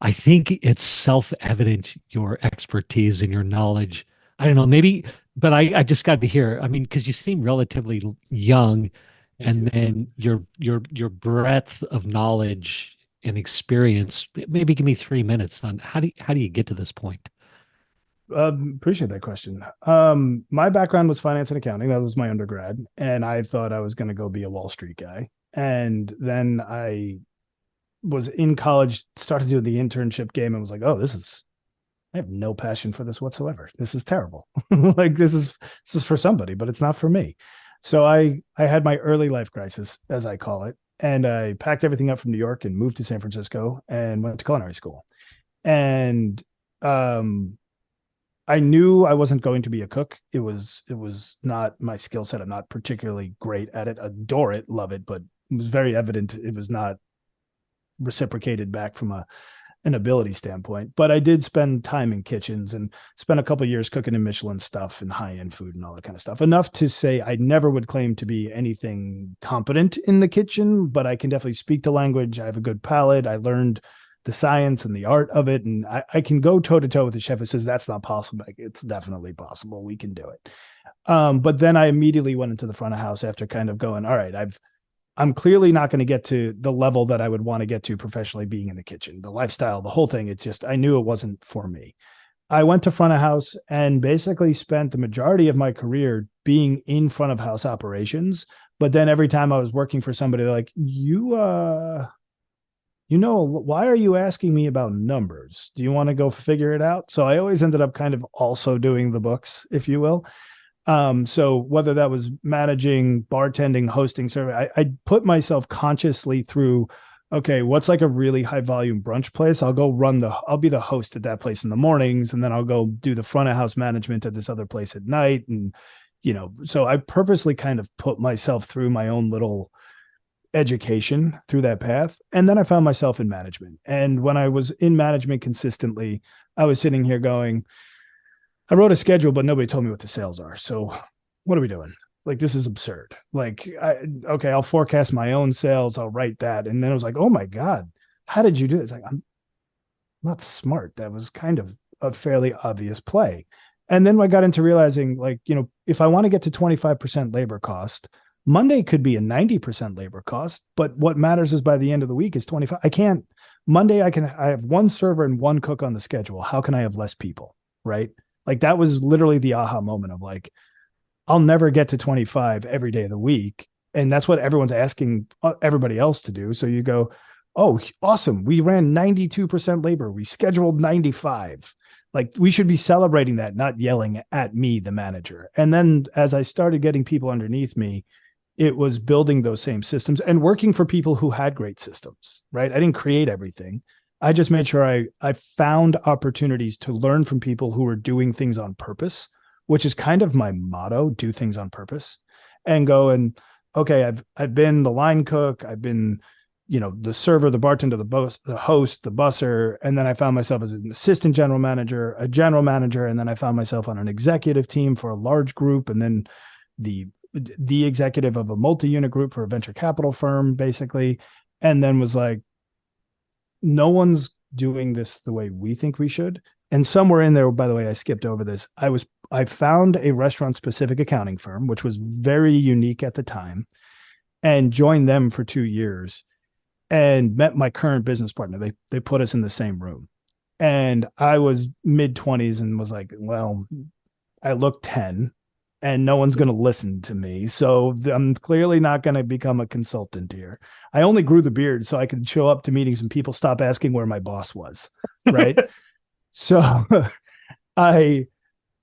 I think it's self-evident your expertise and your knowledge. I don't know, maybe, but I just got to hear. I mean, because you seem relatively young, Thank and you. then your breadth of knowledge and experience. Maybe give me 3 minutes on how do you get to this point? Appreciate that question. My background was finance and accounting. That was my undergrad, and I thought I was going to go be a Wall Street guy. And then I was in college, started doing the internship game, and was like, "Oh, I have no passion for this whatsoever. This is terrible. Like this is for somebody, but it's not for me." So I had my early life crisis, as I call it, and I packed everything up from New York and moved to San Francisco and went to culinary school. And um I knew I wasn't going to be a cook. It was not my skill set. I'm not particularly great at it. Adore it, love it, but it was very evident it was not reciprocated back from an ability standpoint. But I did spend time in kitchens and spent a couple of years cooking in Michelin stuff and high end food and all that kind of stuff. Enough to say I never would claim to be anything competent in the kitchen, but I can definitely speak the language. I have a good palate. I learned the science and the art of it. And I can go toe to toe with the chef who says that's not possible. Like, it's definitely possible. We can do it. But then I immediately went into the front of house after kind of going, all right, I'm clearly not going to get to the level that I would want to get to professionally being in the kitchen, the lifestyle, the whole thing. It's just, I knew it wasn't for me. I went to front of house and basically spent the majority of my career being in front of house operations. But then every time I was working for somebody, they're like, why are you asking me about numbers? Do you want to go figure it out? So I always ended up kind of also doing the books, if you will. So whether that was managing, bartending, hosting, serving, I put myself consciously through, okay, what's like a really high volume brunch place? I'll be the host at that place in the mornings, and then I'll go do the front of house management at this other place at night. And, so I purposely kind of put myself through my own little education through that path. And then I found myself in management. And when I was in management consistently, I was sitting here going, I wrote a schedule, but nobody told me what the sales are. So what are we doing? Like, this is absurd. Like, okay, I'll forecast my own sales. I'll write that. And then I was like, oh my God, how did you do this? Like, I'm not smart. That was kind of a fairly obvious play. And then I got into realizing, like, if I want to get to 25% labor cost, Monday could be a 90% labor cost, but what matters is by the end of the week is 25. I have one server and one cook on the schedule. How can I have less people? Right. Like, that was literally the aha moment of like, I'll never get to 25 every day of the week. And that's what everyone's asking everybody else to do. So you go, oh, awesome. We ran 92% labor. We scheduled 95. Like, we should be celebrating that, not yelling at me, the manager. And then as I started getting people underneath me, it was building those same systems and working for people who had great systems, right? I didn't create everything. I just made sure I found opportunities to learn from people who were doing things on purpose, which is kind of my motto: do things on purpose. And go and, okay, I've been the line cook, I've been, the server, the bartender, the host, the busser, and then I found myself as an assistant general manager, a general manager, and then I found myself on an executive team for a large group, and then the executive of a multi-unit group for a venture capital firm, basically. And then was like, no one's doing this the way we think we should. And somewhere in there, by the way, I skipped over this. I found a restaurant specific accounting firm, which was very unique at the time, and joined them for 2 years and met my current business partner. They put us in the same room. And I was mid 20s and was like, well, I look 10. and no one's going to listen to me. So I'm clearly not going to become a consultant here. I only grew the beard so I could show up to meetings and people stop asking where my boss was. Right. So I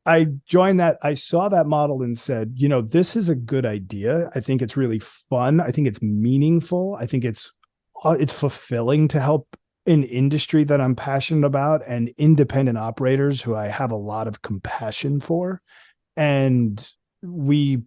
I joined that. I saw that model and said, this is a good idea. I think it's really fun. I think it's meaningful. I think it's fulfilling to help an industry that I'm passionate about and independent operators who I have a lot of compassion for. And we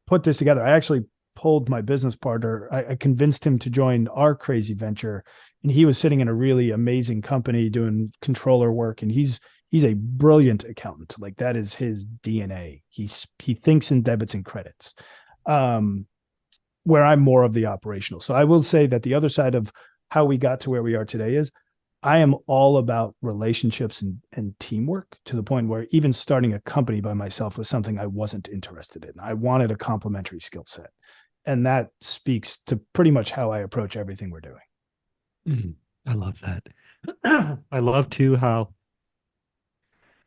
put this together. I actually pulled my business partner. I convinced him to join our crazy venture, and he was sitting in a really amazing company doing controller work, and he's a brilliant accountant. Like, that is his DNA. He thinks in debits and credits, where I'm more of the operational. So I will say that the other side of how we got to where we are today is I am all about relationships and teamwork, to the point where even starting a company by myself was something I wasn't interested in. I wanted a complementary skill set. And that speaks to pretty much how I approach everything we're doing. I love that. I love too how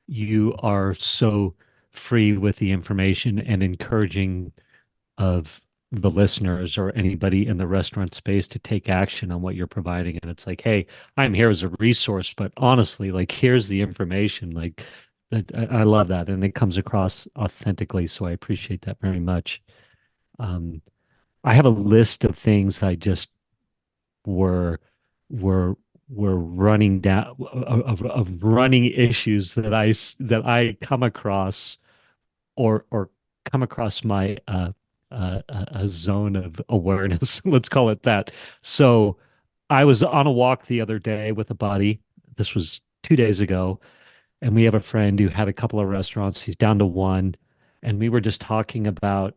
you are so free with the information and encouraging of the listeners or anybody in the restaurant space to take action on what you're providing. And it's like, hey, I'm here as a resource, but honestly, like, here's the information. Like, I love that. And it comes across authentically. So I appreciate that very much. Um, I have a list of things I just were were were running down of running issues that I come across, or come across my a zone of awareness. Let's call it that. So I was on a walk the other day with a buddy. This was 2 days ago, and we have a friend who had a couple of restaurants. He's down to one, and we were just talking about,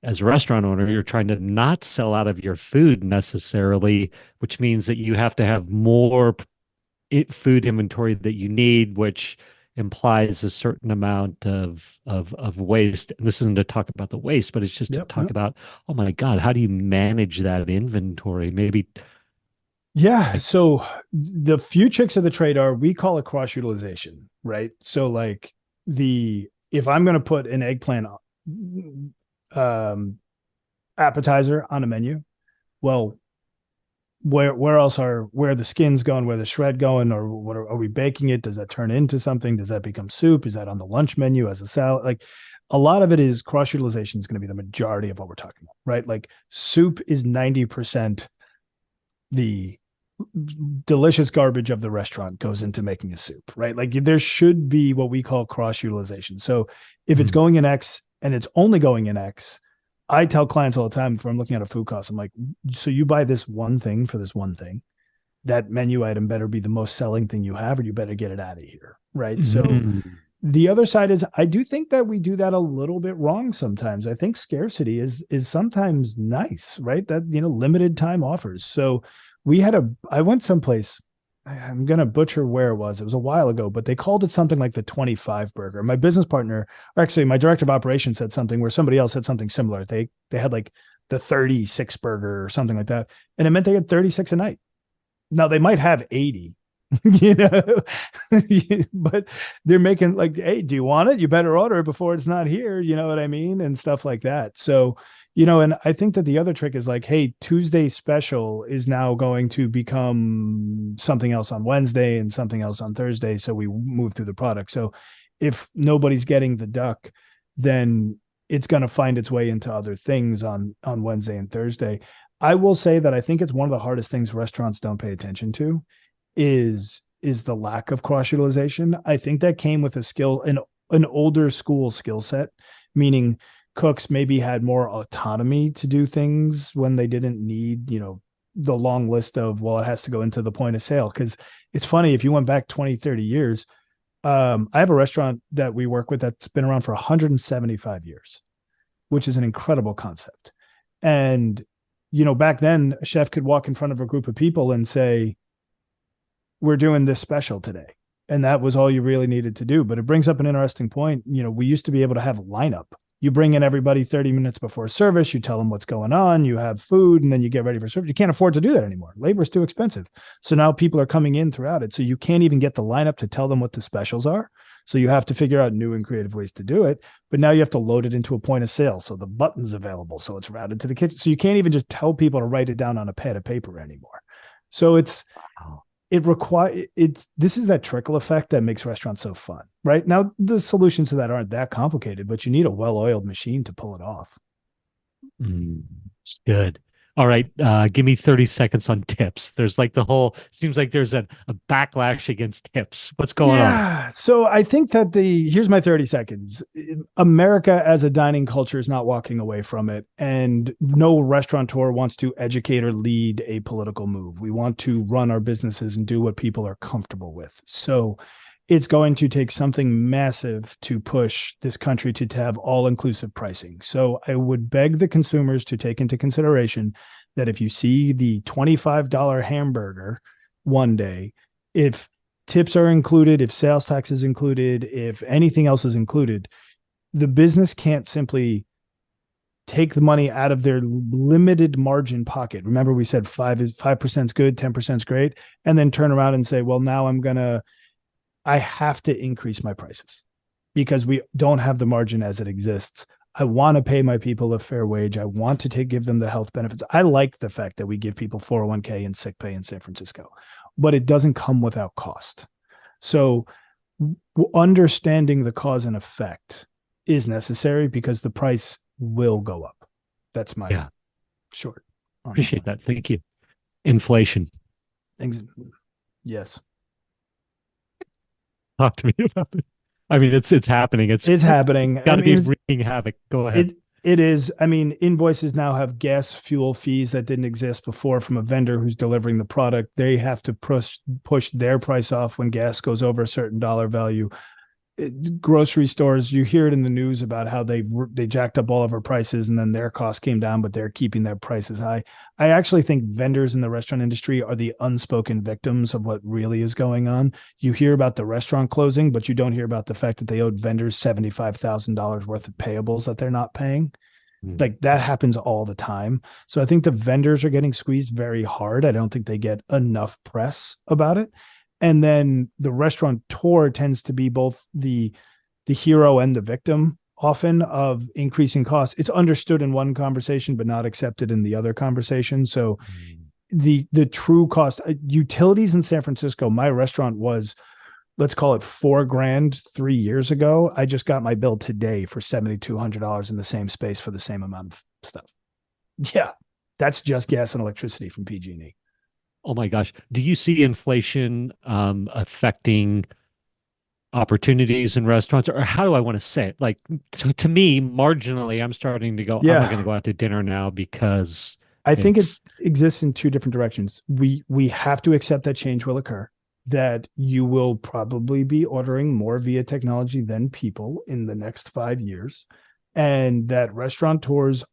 as a restaurant owner, you're trying to not sell out of your food necessarily, which means that you have to have more food inventory that you need, which implies a certain amount of waste. And this isn't to talk about the waste, but it's just to Yep. talk Yep. about, oh my God, how do you manage that inventory? Maybe. Yeah. Like, So the few tricks of the trade are, we call it cross utilization, right? So, like, if I'm going to put an eggplant um, appetizer on a menu, well, where the skin's going, where the shred going, or what are we baking it? Does that turn into something? Does that become soup? Is that on the lunch menu as a salad? Like, a lot of it is cross utilization is going to be the majority of what we're talking about, right? Like, soup is 90% the delicious garbage of the restaurant goes into making a soup, right? Like, there should be what we call cross utilization. So if it's mm, going in X and it's only going in X, I tell clients all the time, if I'm looking at a food cost, I'm like, so you buy this one thing for this one thing, that menu item better be the most selling thing you have, or you better get it out of here. Right. So mm, the other side is, I do think that we do that a little bit wrong sometimes. I think scarcity is sometimes nice, right? That, limited time offers. So I went someplace, I'm going to butcher where it was. It was a while ago, but they called it something like the 25 burger. My business partner, actually my director of operations, said something where somebody else said something similar. They had like the 36 burger or something like that. And it meant they had 36 a night. Now they might have 80, you know, but they're making like, hey, do you want it? You better order it before it's not here. You know what I mean? And stuff like that. So, and I think that the other trick is like, hey, Tuesday special is now going to become something else on Wednesday and something else on Thursday. So we move through the product. So if nobody's getting the duck, then it's going to find its way into other things on Wednesday and Thursday. I will say that I think it's one of the hardest things restaurants don't pay attention to is the lack of cross utilization. I think that came with a skill, an older school skill set, meaning cooks maybe had more autonomy to do things when they didn't need, the long list of, well, it has to go into the point of sale. Cause it's funny, if you went back 20, 30 years, I have a restaurant that we work with that's been around for 175 years, which is an incredible concept. And, back then a chef could walk in front of a group of people and say, we're doing this special today. And that was all you really needed to do. But it brings up an interesting point. We used to be able to have a lineup You bring in everybody 30 minutes before service, you tell them what's going on, you have food, and then you get ready for service. You can't afford to do that anymore. Labor is too expensive. So now people are coming in throughout it. So you can't even get the lineup to tell them what the specials are. So you have to figure out new and creative ways to do it. But now you have to load it into a point of sale. So the button's available. So it's routed to the kitchen. So you can't even just tell people to write it down on a pad of paper anymore. So this is that trickle effect that makes restaurants so fun, right? Now, the solutions to that aren't that complicated, but you need a well-oiled machine to pull it off. It's good. All right. Give me 30 seconds on tips. There's like seems like there's a backlash against tips. What's going on? Yeah. So I think that here's my 30 seconds. America as a dining culture is not walking away from it. And no restaurateur wants to educate or lead a political move. We want to run our businesses and do what people are comfortable with. So it's going to take something massive to push this country to have all-inclusive pricing. So I would beg the consumers to take into consideration that if you see the $25 hamburger one day, if tips are included, if sales tax is included, if anything else is included, the business can't simply take the money out of their limited margin pocket. Remember, we said 5% is good, 10% is great, and then turn around and say, well, now I have to increase my prices because we don't have the margin as it exists. I want to pay my people a fair wage. I want to give them the health benefits. I like the fact that we give people 401k and sick pay in San Francisco, but it doesn't come without cost. So understanding the cause and effect is necessary because the price will go up. That's my short. Appreciate that. Thank you. Inflation. Yes. Talk to me about it. I mean, it's happening. It's happening. Got to be wreaking havoc. Go ahead. It is. I mean, invoices now have gas fuel fees that didn't exist before from a vendor who's delivering the product. They have to push their price off when gas goes over a certain dollar value. Grocery stores, you hear it in the news about how they jacked up all of our prices and then their costs came down, but they're keeping their prices high. I actually think vendors in the restaurant industry are the unspoken victims of what really is going on. You hear about the restaurant closing, but you don't hear about the fact that they owed vendors $75,000 worth of payables that they're not paying. Like that happens all the time. So I think the vendors are getting squeezed very hard. I don't think they get enough press about it. And then the restaurateur tends to be both the hero and the victim often of increasing costs. It's understood in one conversation, but not accepted in the other conversation. So the true cost, utilities in San Francisco, my restaurant was, let's call it $4,000 3 years ago. I just got my bill today for $7,200 in the same space for the same amount of stuff. Yeah, that's just gas and electricity from PG&E. Oh my gosh. Do you see inflation affecting opportunities in restaurants? Or how do I want to say it? Like to me, marginally, I'm starting to go, I'm not going to go out to dinner now because I think it exists in two different directions. We have to accept that change will occur, that you will probably be ordering more via technology than people in the next 5 years, and that restaurateurs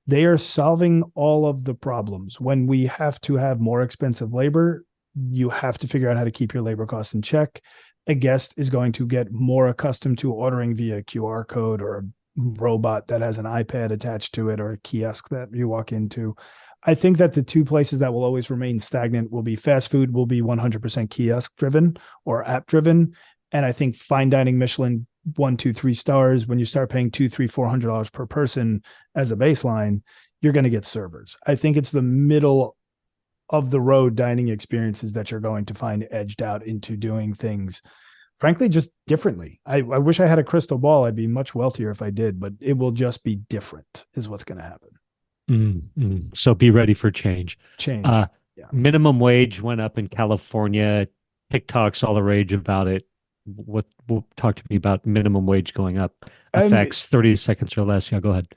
they are solving all of the problems. When we have to have more expensive labor, you have to figure out how to keep your labor costs in check. A guest is going to get more accustomed to ordering via QR code or a robot that has an iPad attached to it or a kiosk that you walk into. I think that the two places that will always remain stagnant will be fast food will be 100% kiosk driven or app driven. And I think fine dining Michelin 1, 2, 3 stars, when you start paying $200, $300, $400 per person as a baseline, you're going to get servers. I think it's the middle of the road dining experiences that you're going to find edged out into doing things, frankly, just differently. I wish I had a crystal ball. I'd be much wealthier if I did, but it will just be different is what's going to happen. So be ready for change. Yeah. Minimum wage went up in California. TikTok's all the rage about it. We'll talk to me about minimum wage going up effects. 30 seconds or less. Yeah, go ahead.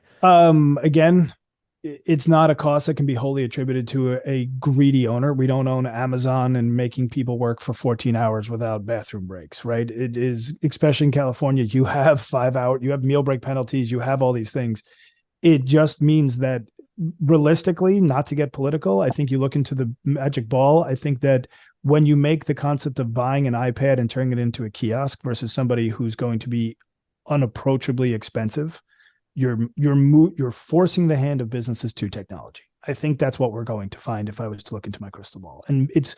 Again, it's not a cost that can be wholly attributed to a greedy owner. We don't own Amazon and making people work for 14 hours without bathroom breaks, right? It is, especially in California, you have 5 hour, you have meal break penalties, you have all these things. It just means that realistically, not to get political, I think you look into the magic ball. I think that when you make the concept of buying an iPad and turning it into a kiosk versus somebody who's going to be unapproachably expensive, you're forcing the hand of businesses to technology. I think that's what we're going to find if I was to look into my crystal ball. And it's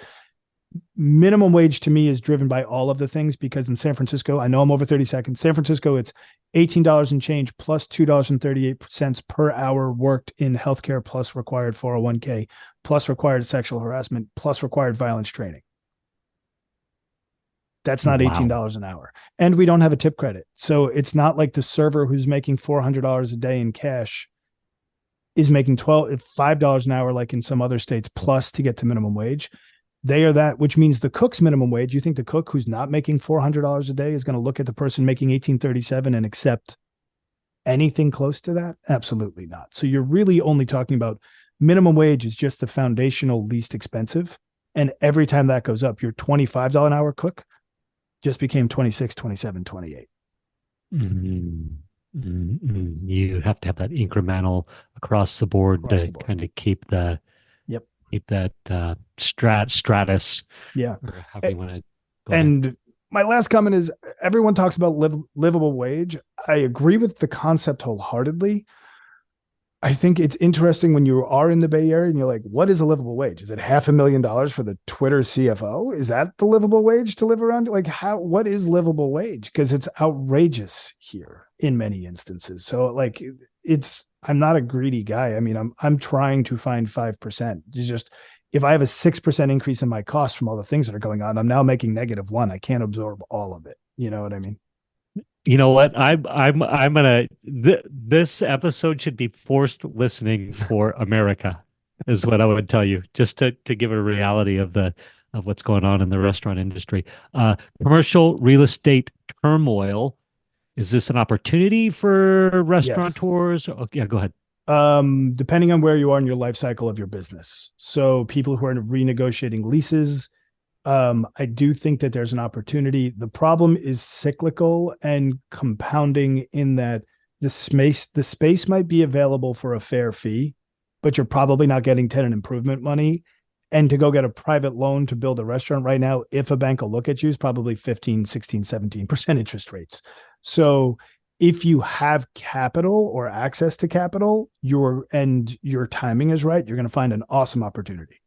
minimum wage to me is driven by all of the things, because in San Francisco, I know I'm over 30 seconds. San Francisco, it's $18 and change plus $2.38 per hour worked in healthcare, plus required 401k, plus required sexual harassment, plus required violence training. That's not Wow. $18 an hour. And we don't have a tip credit. So it's not like the server who's making $400 a day in cash is making $5 an hour like in some other states, plus to get to minimum wage. They are that, which means the cook's minimum wage. You think the cook who's not making $400 a day is going to look at the person making $18.37 and accept anything close to that? Absolutely not. So you're really only talking about minimum wage is just the foundational least expensive. And every time that goes up, your $25 an hour cook just became 26, 27, 28. Mm-hmm. Mm-hmm. You have to have that incremental across the board Across to the board. kind of keep Yep. that stratus, Yeah. or however you want to go ahead. And my last comment is everyone talks about livable wage. I agree with the concept wholeheartedly. I think it's interesting when you are in the Bay Area and you're like, what is a livable wage? Is it $500,000 for the Twitter CFO? Is that the livable wage to live around? Like what is livable wage? Because it's outrageous here in many instances. So like I'm not a greedy guy. I mean, I'm trying to find 5%. It's just, if I have a 6% increase in my costs from all the things that are going on, I'm now making -1. I can't absorb all of it. You know what I mean? You know what? I'm gonna this episode should be forced listening for America, is what I would tell you, just to give a reality of the of what's going on in the restaurant industry. Commercial real estate turmoil. Is this an opportunity for Yes. restaurateurs? Oh, yeah, go ahead. Depending on where you are in your life cycle of your business. So people who are renegotiating leases, I do think that there's an opportunity. The problem is cyclical and compounding in that the space might be available for a fair fee, but you're probably not getting tenant improvement money. And to go get a private loan to build a restaurant right now, if a bank will look at you, is probably 15, 16, 17% interest rates. So if you have capital or access to capital, your timing is right, you're going to find an awesome opportunity.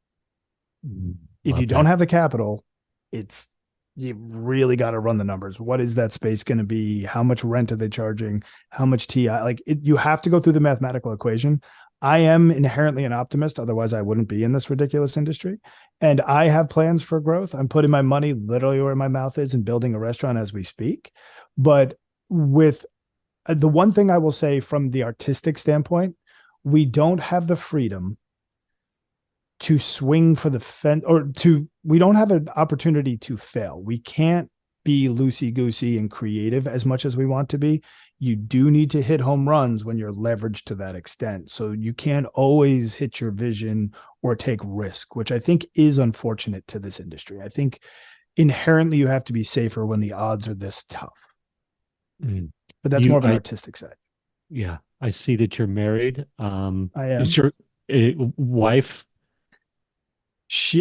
If you Love don't that. have the capital, it's you really got to run the numbers. What is that space going to be? How much rent are they charging? How much TI? You have to go through the mathematical equation. I am inherently an optimist. Otherwise, I wouldn't be in this ridiculous industry. And I have plans for growth. I'm putting my money literally where my mouth is and building a restaurant as we speak. But with the one thing I will say from the artistic standpoint, we don't have the freedom to swing for the fence, we don't have an opportunity to fail. We can't be loosey goosey and creative as much as we want to be. You do need to hit home runs when you're leveraged to that extent. So you can't always hit your vision or take risk, which I think is unfortunate to this industry. I think inherently you have to be safer when the odds are this tough, Mm. but that's more of an I artistic side. Yeah, I see that you're married. I Is am. your wife?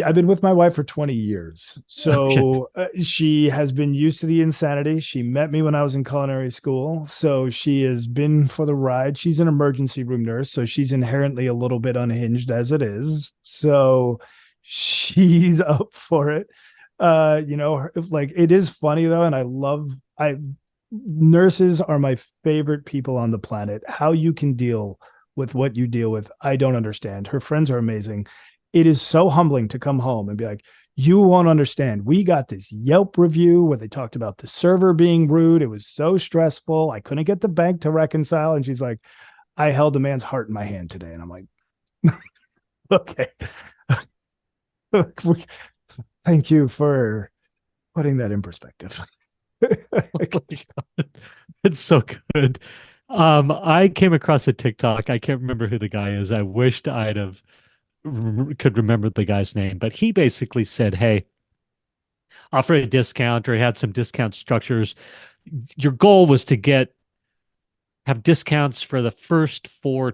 I've been with my wife for 20 years. Okay. So she has been used to the insanity. She met me when I was in culinary school. So she has been for the ride. She's an emergency room nurse. So she's inherently a little bit unhinged as it is. So she's up for it. Like it is funny though. And nurses are my favorite people on the planet. How you can deal with what you deal with, I don't understand. Her friends are amazing. It is so humbling to come home and be like, you won't understand. We got this Yelp review where they talked about the server being rude. It was so stressful. I couldn't get the bank to reconcile. And she's like, I held a man's heart in my hand today. And I'm like, okay. Thank you for putting that in perspective. Oh my God. It's so good. I came across a TikTok. I can't remember who the guy is. I wished I'd have could remember the guy's name, but he basically said, "Hey, offer a discount," or he had some discount structures. Your goal was to have discounts for the first 4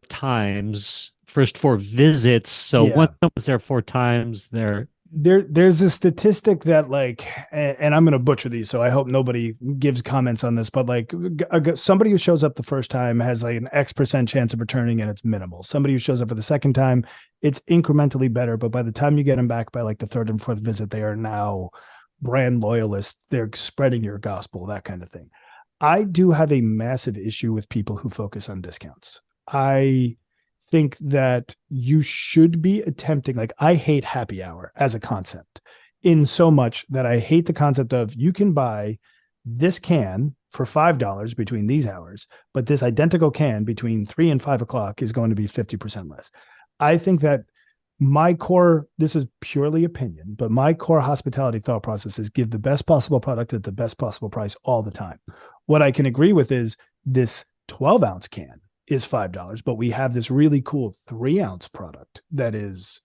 visits. So once Yeah. someone's there 4 times, they're there's a statistic that like, and I'm going to butcher these, so I hope nobody gives comments on this, but like somebody who shows up the first time has like an X% chance of returning and it's minimal. Somebody who shows up for the second time, it's incrementally better. But by the time you get them back by like the third and fourth visit, they are now brand loyalists. They're spreading your gospel, that kind of thing. I do have a massive issue with people who focus on discounts. I think that you should be attempting, like, I hate happy hour as a concept in so much that I hate the concept of you can buy this can for $5 between these hours, but this identical can between 3 and 5 o'clock is going to be 50% less. I think that my core, this is purely opinion, but my core hospitality thought process is give the best possible product at the best possible price all the time. What I can agree with is this 12-ounce can is $5, but we have this really cool 3-ounce product that is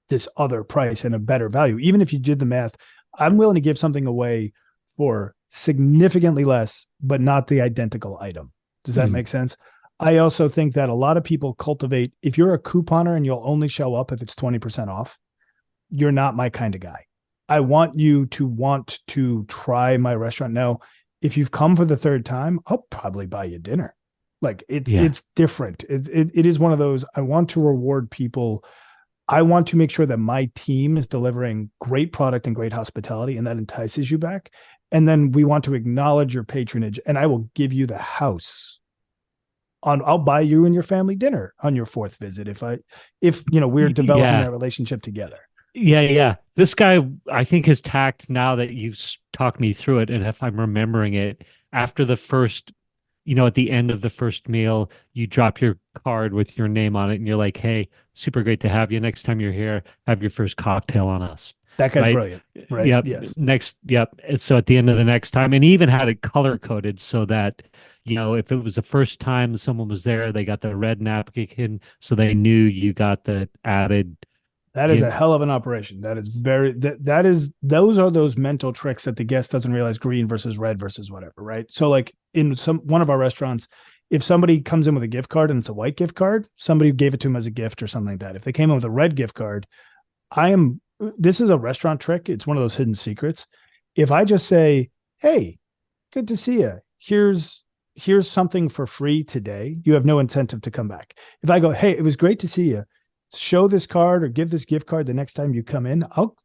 this other price and a better value. Even if you did the math, I'm willing to give something away for significantly less, but not the identical item. Does that make sense? I also think that a lot of people cultivate, if you're a couponer and you'll only show up if it's 20% off, you're not my kind of guy. I want you to want to try my restaurant. Now, if you've come for the third time, I'll probably buy you dinner. Like it's different. It is one of those, I want to reward people. I want to make sure that my team is delivering great product and great hospitality, and that entices you back. And then we want to acknowledge your patronage, and I will give you the house I'll buy you and your family dinner on your fourth visit. If we're developing that relationship together. Yeah. This guy, I think, has tact, now that you've talked me through it, and if I'm remembering it, after the first, at the end of the first meal, you drop your card with your name on it, and you're like, "Hey, super great to have you. Next time you're here, have your first cocktail on us." That guy's right? brilliant, right? Yep. Yes. Yep. So at the end of the next time, and he even had it color coded so that, if it was the first time someone was there, they got the red napkin, so they knew you got the added. That is a hell of an operation. That is those are those mental tricks that the guest doesn't realize, green versus red versus whatever, right? So like in one of our restaurants, if somebody comes in with a gift card and it's a white gift card, somebody gave it to him as a gift or something like that. If they came in with a red gift card, this is a restaurant trick. It's one of those hidden secrets. If I just say, "Hey, good to see you. Here's something for free today," you have no incentive to come back. If I go, "Hey, it was great to see you. Show this card or give this gift card the next time you come in. I'll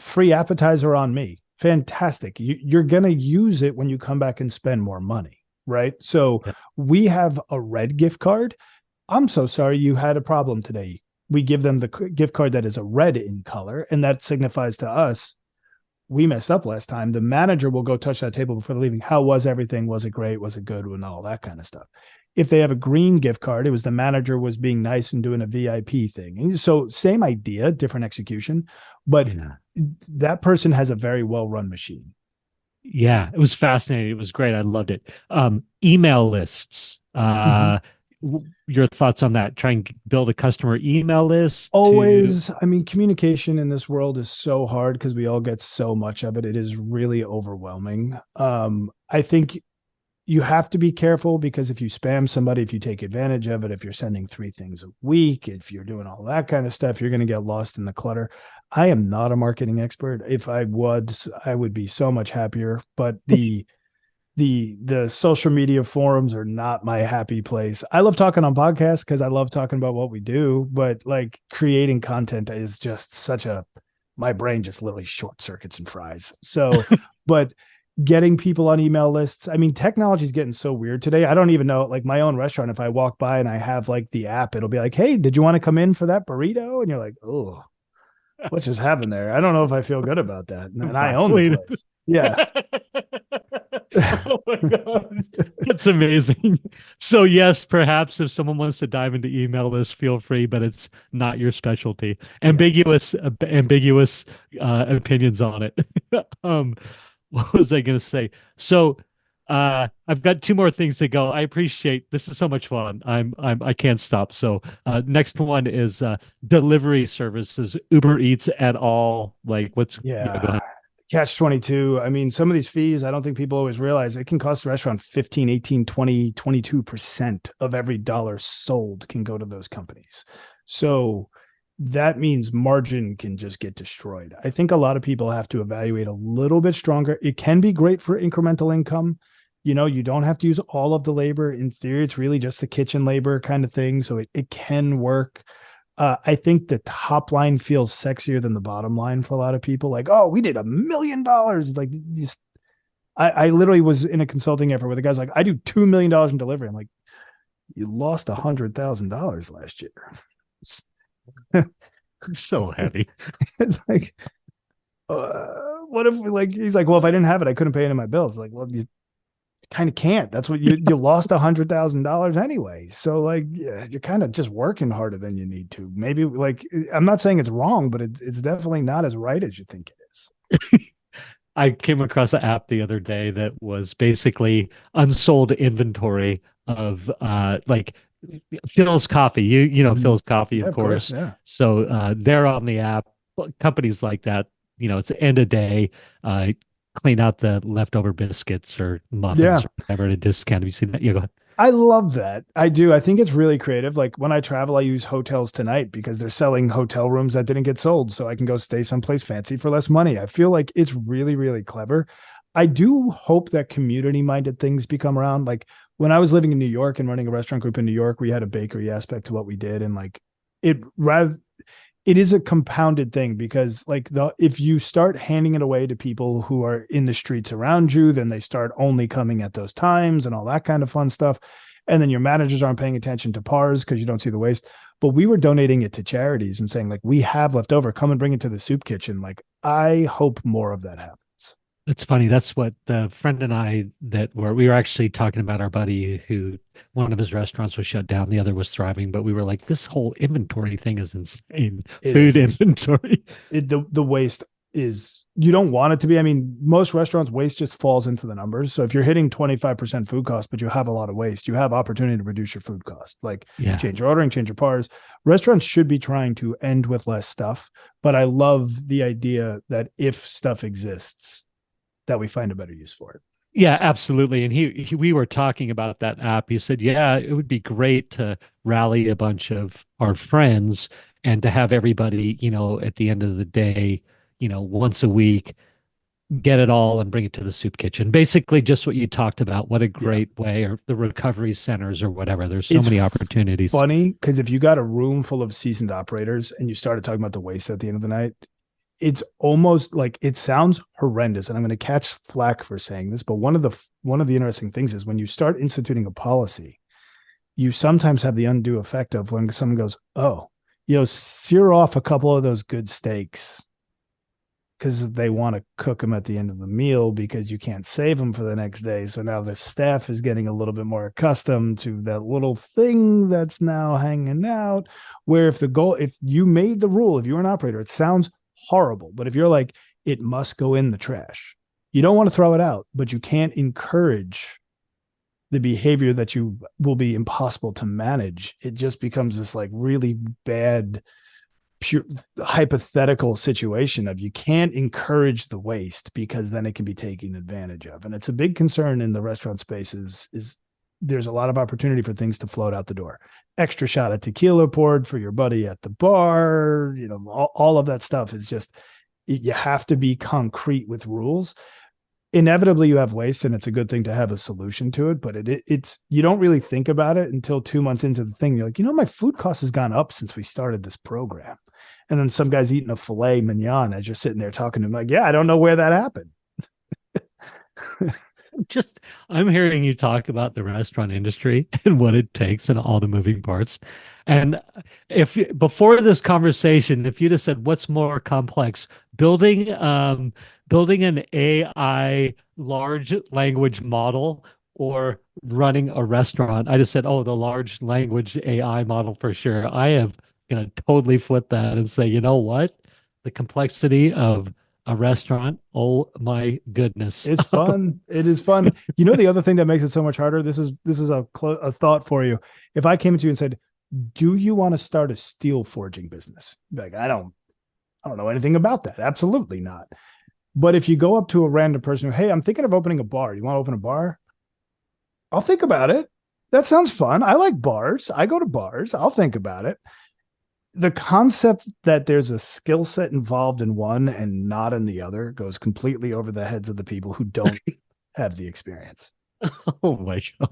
free appetizer on me." Fantastic. You're going to use it when you come back and spend more money, right? So we have a red gift card. "I'm so sorry you had a problem today." We give them the gift card that is a red in color, and that signifies to us, we messed up last time. The manager will go touch that table before leaving. "How was everything? Was it great? Was it good?" And all that kind of stuff. If they have a green gift card, it was the manager was being nice and doing a VIP thing. And so same idea, different execution, but that person has a very well-run machine. Yeah, it was fascinating. It was great. I loved it. Email lists. Your thoughts on that? Try and build a customer email list. Always. I mean, communication in this world is so hard because we all get so much of it. It is really overwhelming. I think you have to be careful, because if you spam somebody, if you take advantage of it, if you're sending 3 things a week, if you're doing all that kind of stuff, you're going to get lost in the clutter. I am not a marketing expert. If I would be so much happier, but the social media forums are not my happy place. I love talking on podcasts because I love talking about what we do, but like creating content is just my brain just literally short circuits and fries. So, but getting people on email lists. I mean, technology is getting so weird today. I don't even know, like my own restaurant, if I walk by and I have like the app, it'll be like, "Hey, did you want to come in for that burrito?" And you're like, "Oh, what just happened there? I don't know if I feel good about that." And I own the place. Yeah. Oh my God. That's amazing. So yes, perhaps if someone wants to dive into email lists, feel free, but it's not your specialty. Ambiguous opinions on it. What was I going to say? So I've got 2 more things to go. I appreciate this is so much fun. I can't stop. So next one is delivery services, Uber Eats at all. Like what's go ahead. Catch 22. I mean, some of these fees, I don't think people always realize it can cost the restaurant 15, 18, 20, 22% of every dollar sold can go to those companies. So that means margin can just get destroyed. I think a lot of people have to evaluate a little bit stronger. It can be great for incremental income. You don't have to use all of the labor. In theory, it's really just the kitchen labor kind of thing. So it can work. I think the top line feels sexier than the bottom line for a lot of people. Like, oh, we did $1 million. Like, just, I literally was in a consulting effort where the guy's like, I do $2 million in delivery. I'm like, you lost $100,000 last year. So heavy. It's like, what if like he's like, well, if I didn't have it, I couldn't pay any of my bills. Like, well, you kind of can't. That's what you lost $100,000 anyway. So like, yeah, you're kind of just working harder than you need to. Maybe like I'm not saying it's wrong, but it's definitely not as right as you think it is. I came across an app the other day that was basically unsold inventory of like Phil's Coffee. You know Mhm. Phil's Coffee, Yeah, of of course. course. Yeah. So they're on the app. Companies like that, it's the end of day. Uh, Clean out the leftover biscuits or muffins Yeah. or whatever at a discount. Have you seen that? Yeah, go ahead. I love that. I do. I think it's really creative. Like when I travel, I use Hotels Tonight because they're selling hotel rooms that didn't get sold. So I can go stay someplace fancy for less money. I feel like it's really, really clever. I do hope that community minded things become around. Like when I was living in New York and running a restaurant group in New York, we had a bakery aspect to what we did. And like it is a compounded thing because like if you start handing it away to people who are in the streets around you, then they start only coming at those times and all that kind of fun stuff. And then your managers aren't paying attention to pars because you don't see the waste. But we were donating it to charities and saying like, we have left over, come and bring it to the soup kitchen. Like I hope more of that happens. It's funny. That's what the friend and I we were actually talking about our buddy who one of his restaurants was shut down, the other was thriving, but we were like, this whole inventory thing is insane. It Food is. inventory. The waste is, you don't want it to be. I mean, most restaurants waste just falls into the numbers. So if you're hitting 25% food cost, but you have a lot of waste, you have opportunity to reduce your food cost. Like Yeah. change your ordering, change your pars. Restaurants should be trying to end with less stuff. But I love the idea that if stuff exists, that we find a better use for it. Yeah, absolutely. And we were talking about that app. He said, yeah, it would be great to rally a bunch of our friends and to have everybody, at the end of the day, once a week, get it all and bring it to the soup kitchen. Basically, just what you talked about. What a Yeah. great way, or the recovery centers or whatever. There's so It's many opportunities. funny because if you got a room full of seasoned operators and you started talking about the waste at the end of the night, it's almost like it sounds horrendous. And I'm going to catch flack for saying this, but one of the interesting things is when you start instituting a policy, you sometimes have the undue effect of when someone goes, oh, sear off a couple of those good steaks because they want to cook them at the end of the meal because you can't save them for the next day. So now the staff is getting a little bit more accustomed to that little thing that's now hanging out. Where if you made the rule, if you're an operator, it sounds horrible. But if you're like, it must go in the trash, you don't want to throw it out, but you can't encourage the behavior that you will be impossible to manage. It just becomes this like really bad pure hypothetical situation of you can't encourage the waste because then it can be taken advantage of. And it's a big concern in the restaurant spaces is there's a lot of opportunity for things to float out the door. Extra shot of tequila poured for your buddy at the bar, all of that stuff is just, you have to be concrete with rules. Inevitably you have waste and it's a good thing to have a solution to it, but it's you don't really think about it until 2 months into the thing. You're like, my food cost has gone up since we started this program. And then some guy's eating a filet mignon as you're sitting there talking to him like, yeah, I don't know where that happened. Just, I'm hearing you talk about the restaurant industry and what it takes and all the moving parts. And if before this conversation, if you'd have said, what's more complex, building an AI large language model or running a restaurant, I just said, oh, the large language AI model for sure. I am going to totally flip that and say, you know what? The complexity of a restaurant, oh my goodness. It's fun. It is fun. The other thing that makes it so much harder. This is a thought for you. If I came to you and said, "Do you want to start a steel forging business?" Like, I don't know anything about that. Absolutely not. But if you go up to a random person who, hey, I'm thinking of opening a bar. You want to open a bar? I'll think about it. That sounds fun. I like bars. I go to bars. I'll think about it. The concept that there's a skill set involved in one and not in the other goes completely over the heads of the people who don't have the experience. Oh my God.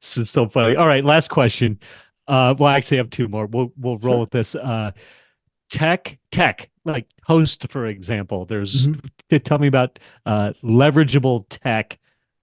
This is so funny. All right, last question. Well, actually, I have two more. We'll roll Sure. with this. Tech, like Toast, for example. There's Mhm. tell me about leverageable tech.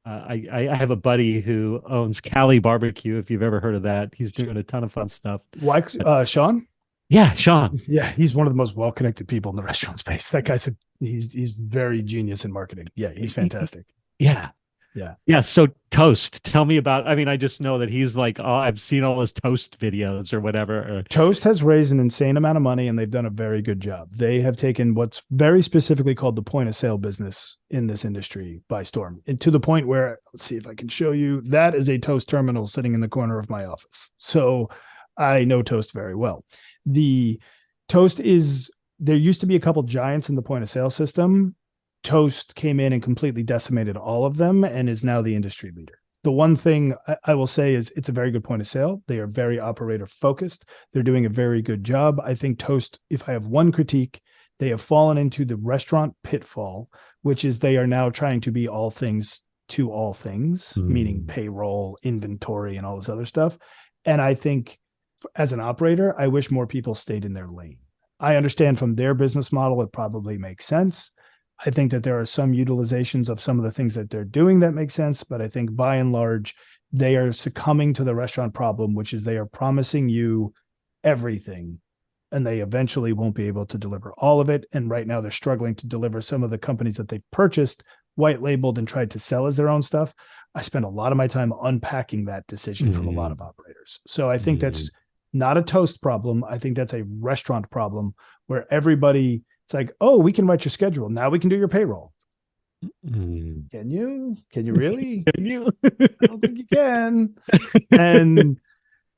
I have a buddy who owns Cali Barbecue. If you've ever heard of that, he's doing a ton of fun stuff. Why, But Sean? yeah, Sean. Yeah, he's one of the most well-connected people in the restaurant space. That guy's he's very genius in marketing. Yeah, he's fantastic. Yeah, Yeah. yeah. So Toast, tell me about. I mean, I just know that he's like, oh, I've seen all his Toast videos or whatever. Toast has raised an insane amount of money and they've done a very good job. They have taken what's very specifically called the point of sale business in this industry by storm, and to the point where, let's see if I can show you, that is a Toast terminal sitting in the corner of my office. So I know Toast very well. The Toast is, there used to be a couple giants in the point of sale system. Toast came in and completely decimated all of them and is now the industry leader. The one thing I will say is it's a very good point of sale. They are very operator focused. They're doing a very good job. I think Toast, if I have one critique, they have fallen into the restaurant pitfall, which is they are now trying to be all things to all things, meaning Hmm. payroll, inventory, and all this other stuff. And I think as an operator, I wish more people stayed in their lane. I understand from their business model, it probably makes sense. I think that there are some utilizations of some of the things that they're doing that make sense, but I think by and large, they are succumbing to the restaurant problem, which is they are promising you everything and they eventually won't be able to deliver all of it. And right now they're struggling to deliver some of the companies that they've purchased, white labeled and tried to sell as their own stuff. I spend a lot of my time unpacking that decision from a lot of Mm, operators. So I think mm, that's not a Toast problem. I think that's a restaurant problem where everybody, it's like, oh, we can write your schedule. Now we can do your payroll. mm. Can you? Can you really? Can you? I don't think you can. And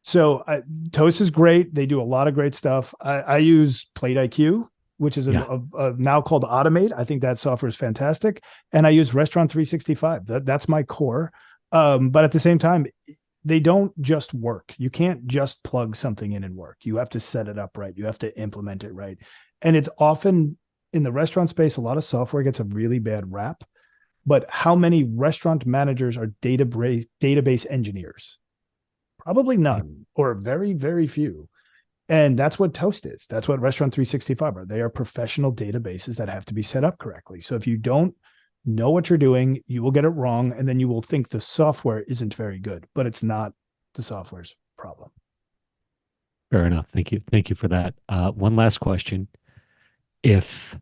so Toast is great. They do a lot of great stuff. I use Plate IQ, which is Yeah. now called Automate. I think that software is fantastic. And I use Restaurant 365. That's my core. But at the same time, they don't just work. You can't just plug something in and work. You have to set it up right. You have to implement it right. And it's often in the restaurant space, a lot of software gets a really bad rap. But how many restaurant managers are database engineers? Probably none, or very, very few. And that's what Toast is. That's what Restaurant 365 are. They are professional databases that have to be set up correctly. So if you don't know what you're doing, you will get it wrong. And then you will think the software isn't very good, but it's not the software's problem. Fair enough. Thank you. Thank you for that. One last question. If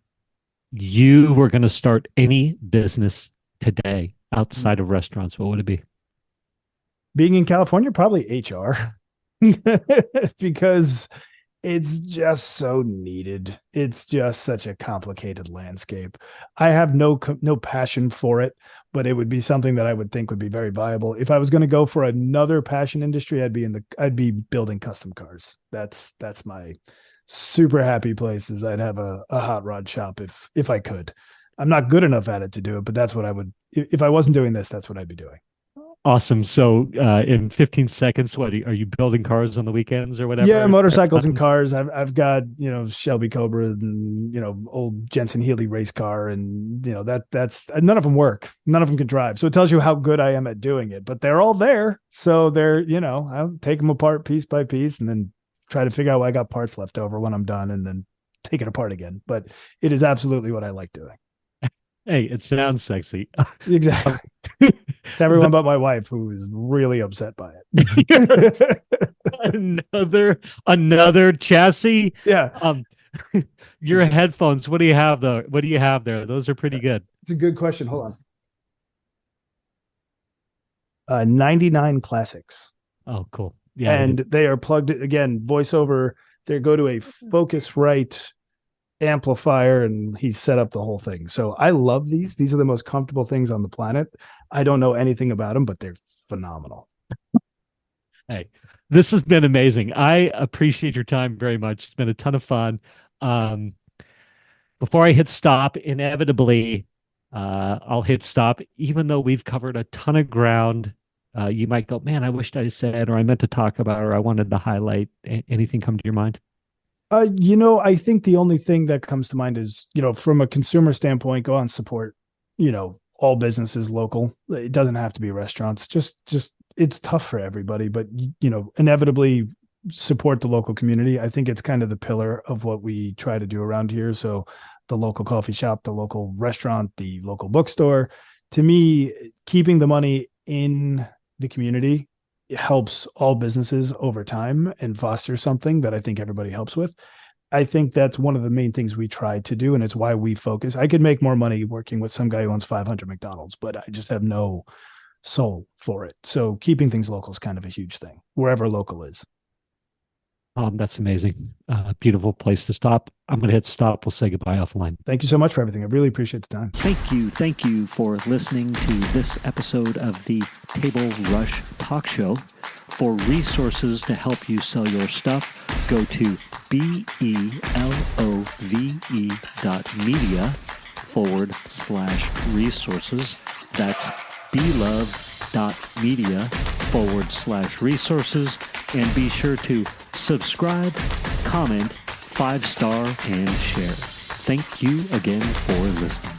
you were going to start any business today outside of restaurants, what would it be? Being in California, probably HR, because it's just so needed. It's just such a complicated landscape. I have no passion for it, but it would be something that I would think would be very viable. If I was going to go for another passion industry, I'd be building custom cars. That's my super happy place. Is I'd have a hot rod shop if I could. I'm not good enough at it to do it, but that's what I would, if I wasn't doing this, that's what I'd be doing. Awesome. So, in 15 seconds, are you building cars on the weekends or Yeah, whatever? motorcycles and cars. I've got, Shelby Cobras and, old Jensen Healy race car, and that's none of them work. None of them can drive. So it tells you how good I am at doing it. But they're all there. So I'll take them apart piece by piece and then try to figure out why I got parts left over when I'm done and then take it apart again. But it is absolutely what I like doing. Hey, it sounds sexy. Um, Exactly. To everyone but my wife, who is really upset by the- it. another chassis. Yeah. Um, your headphones. What do you have though? What do you have there? Those are pretty good. It's a good question. Hold on. 99 classics. Oh, cool. Yeah, And they are plugged again, voiceover. They go to a Focusrite amplifier and he set up the whole thing. So I love these. These are the most comfortable things on the planet. I don't know anything about them, but they're phenomenal. hey, this has been amazing. I appreciate your time very much. It's been a ton of fun. Um, Before I hit stop, inevitably, I'll hit stop, even though we've covered a ton of ground. You might go, man, I wished I said, or I meant to talk about, or I wanted to highlight. Anything come to your mind? I think the only thing that comes to mind is, from a consumer standpoint, go out and support, all businesses local. It doesn't have to be restaurants. Just it's tough for everybody, but inevitably support the local community. I think it's kind of the pillar of what we try to do around here. So the local coffee shop, the local restaurant, the local bookstore. To me, keeping the money in the community helps all businesses over time and fosters something that I think everybody helps with. I think that's one of the main things we try to do, and it's why we focus. I could make more money working with some guy who owns 500 McDonald's, but I just have no soul for it. So keeping things local is kind of a huge thing, wherever local is. That's amazing. Beautiful place to stop. I'm going to hit stop. We'll say goodbye offline. Thank you so much for everything. I really appreciate the time. Thank you for listening to this episode of the Table Rush Talk Show. For resources to help you sell your stuff, go to belove.media/resources. That's belove.media/resources. And be sure to subscribe, comment, 5-star, and share. Thank you again for listening.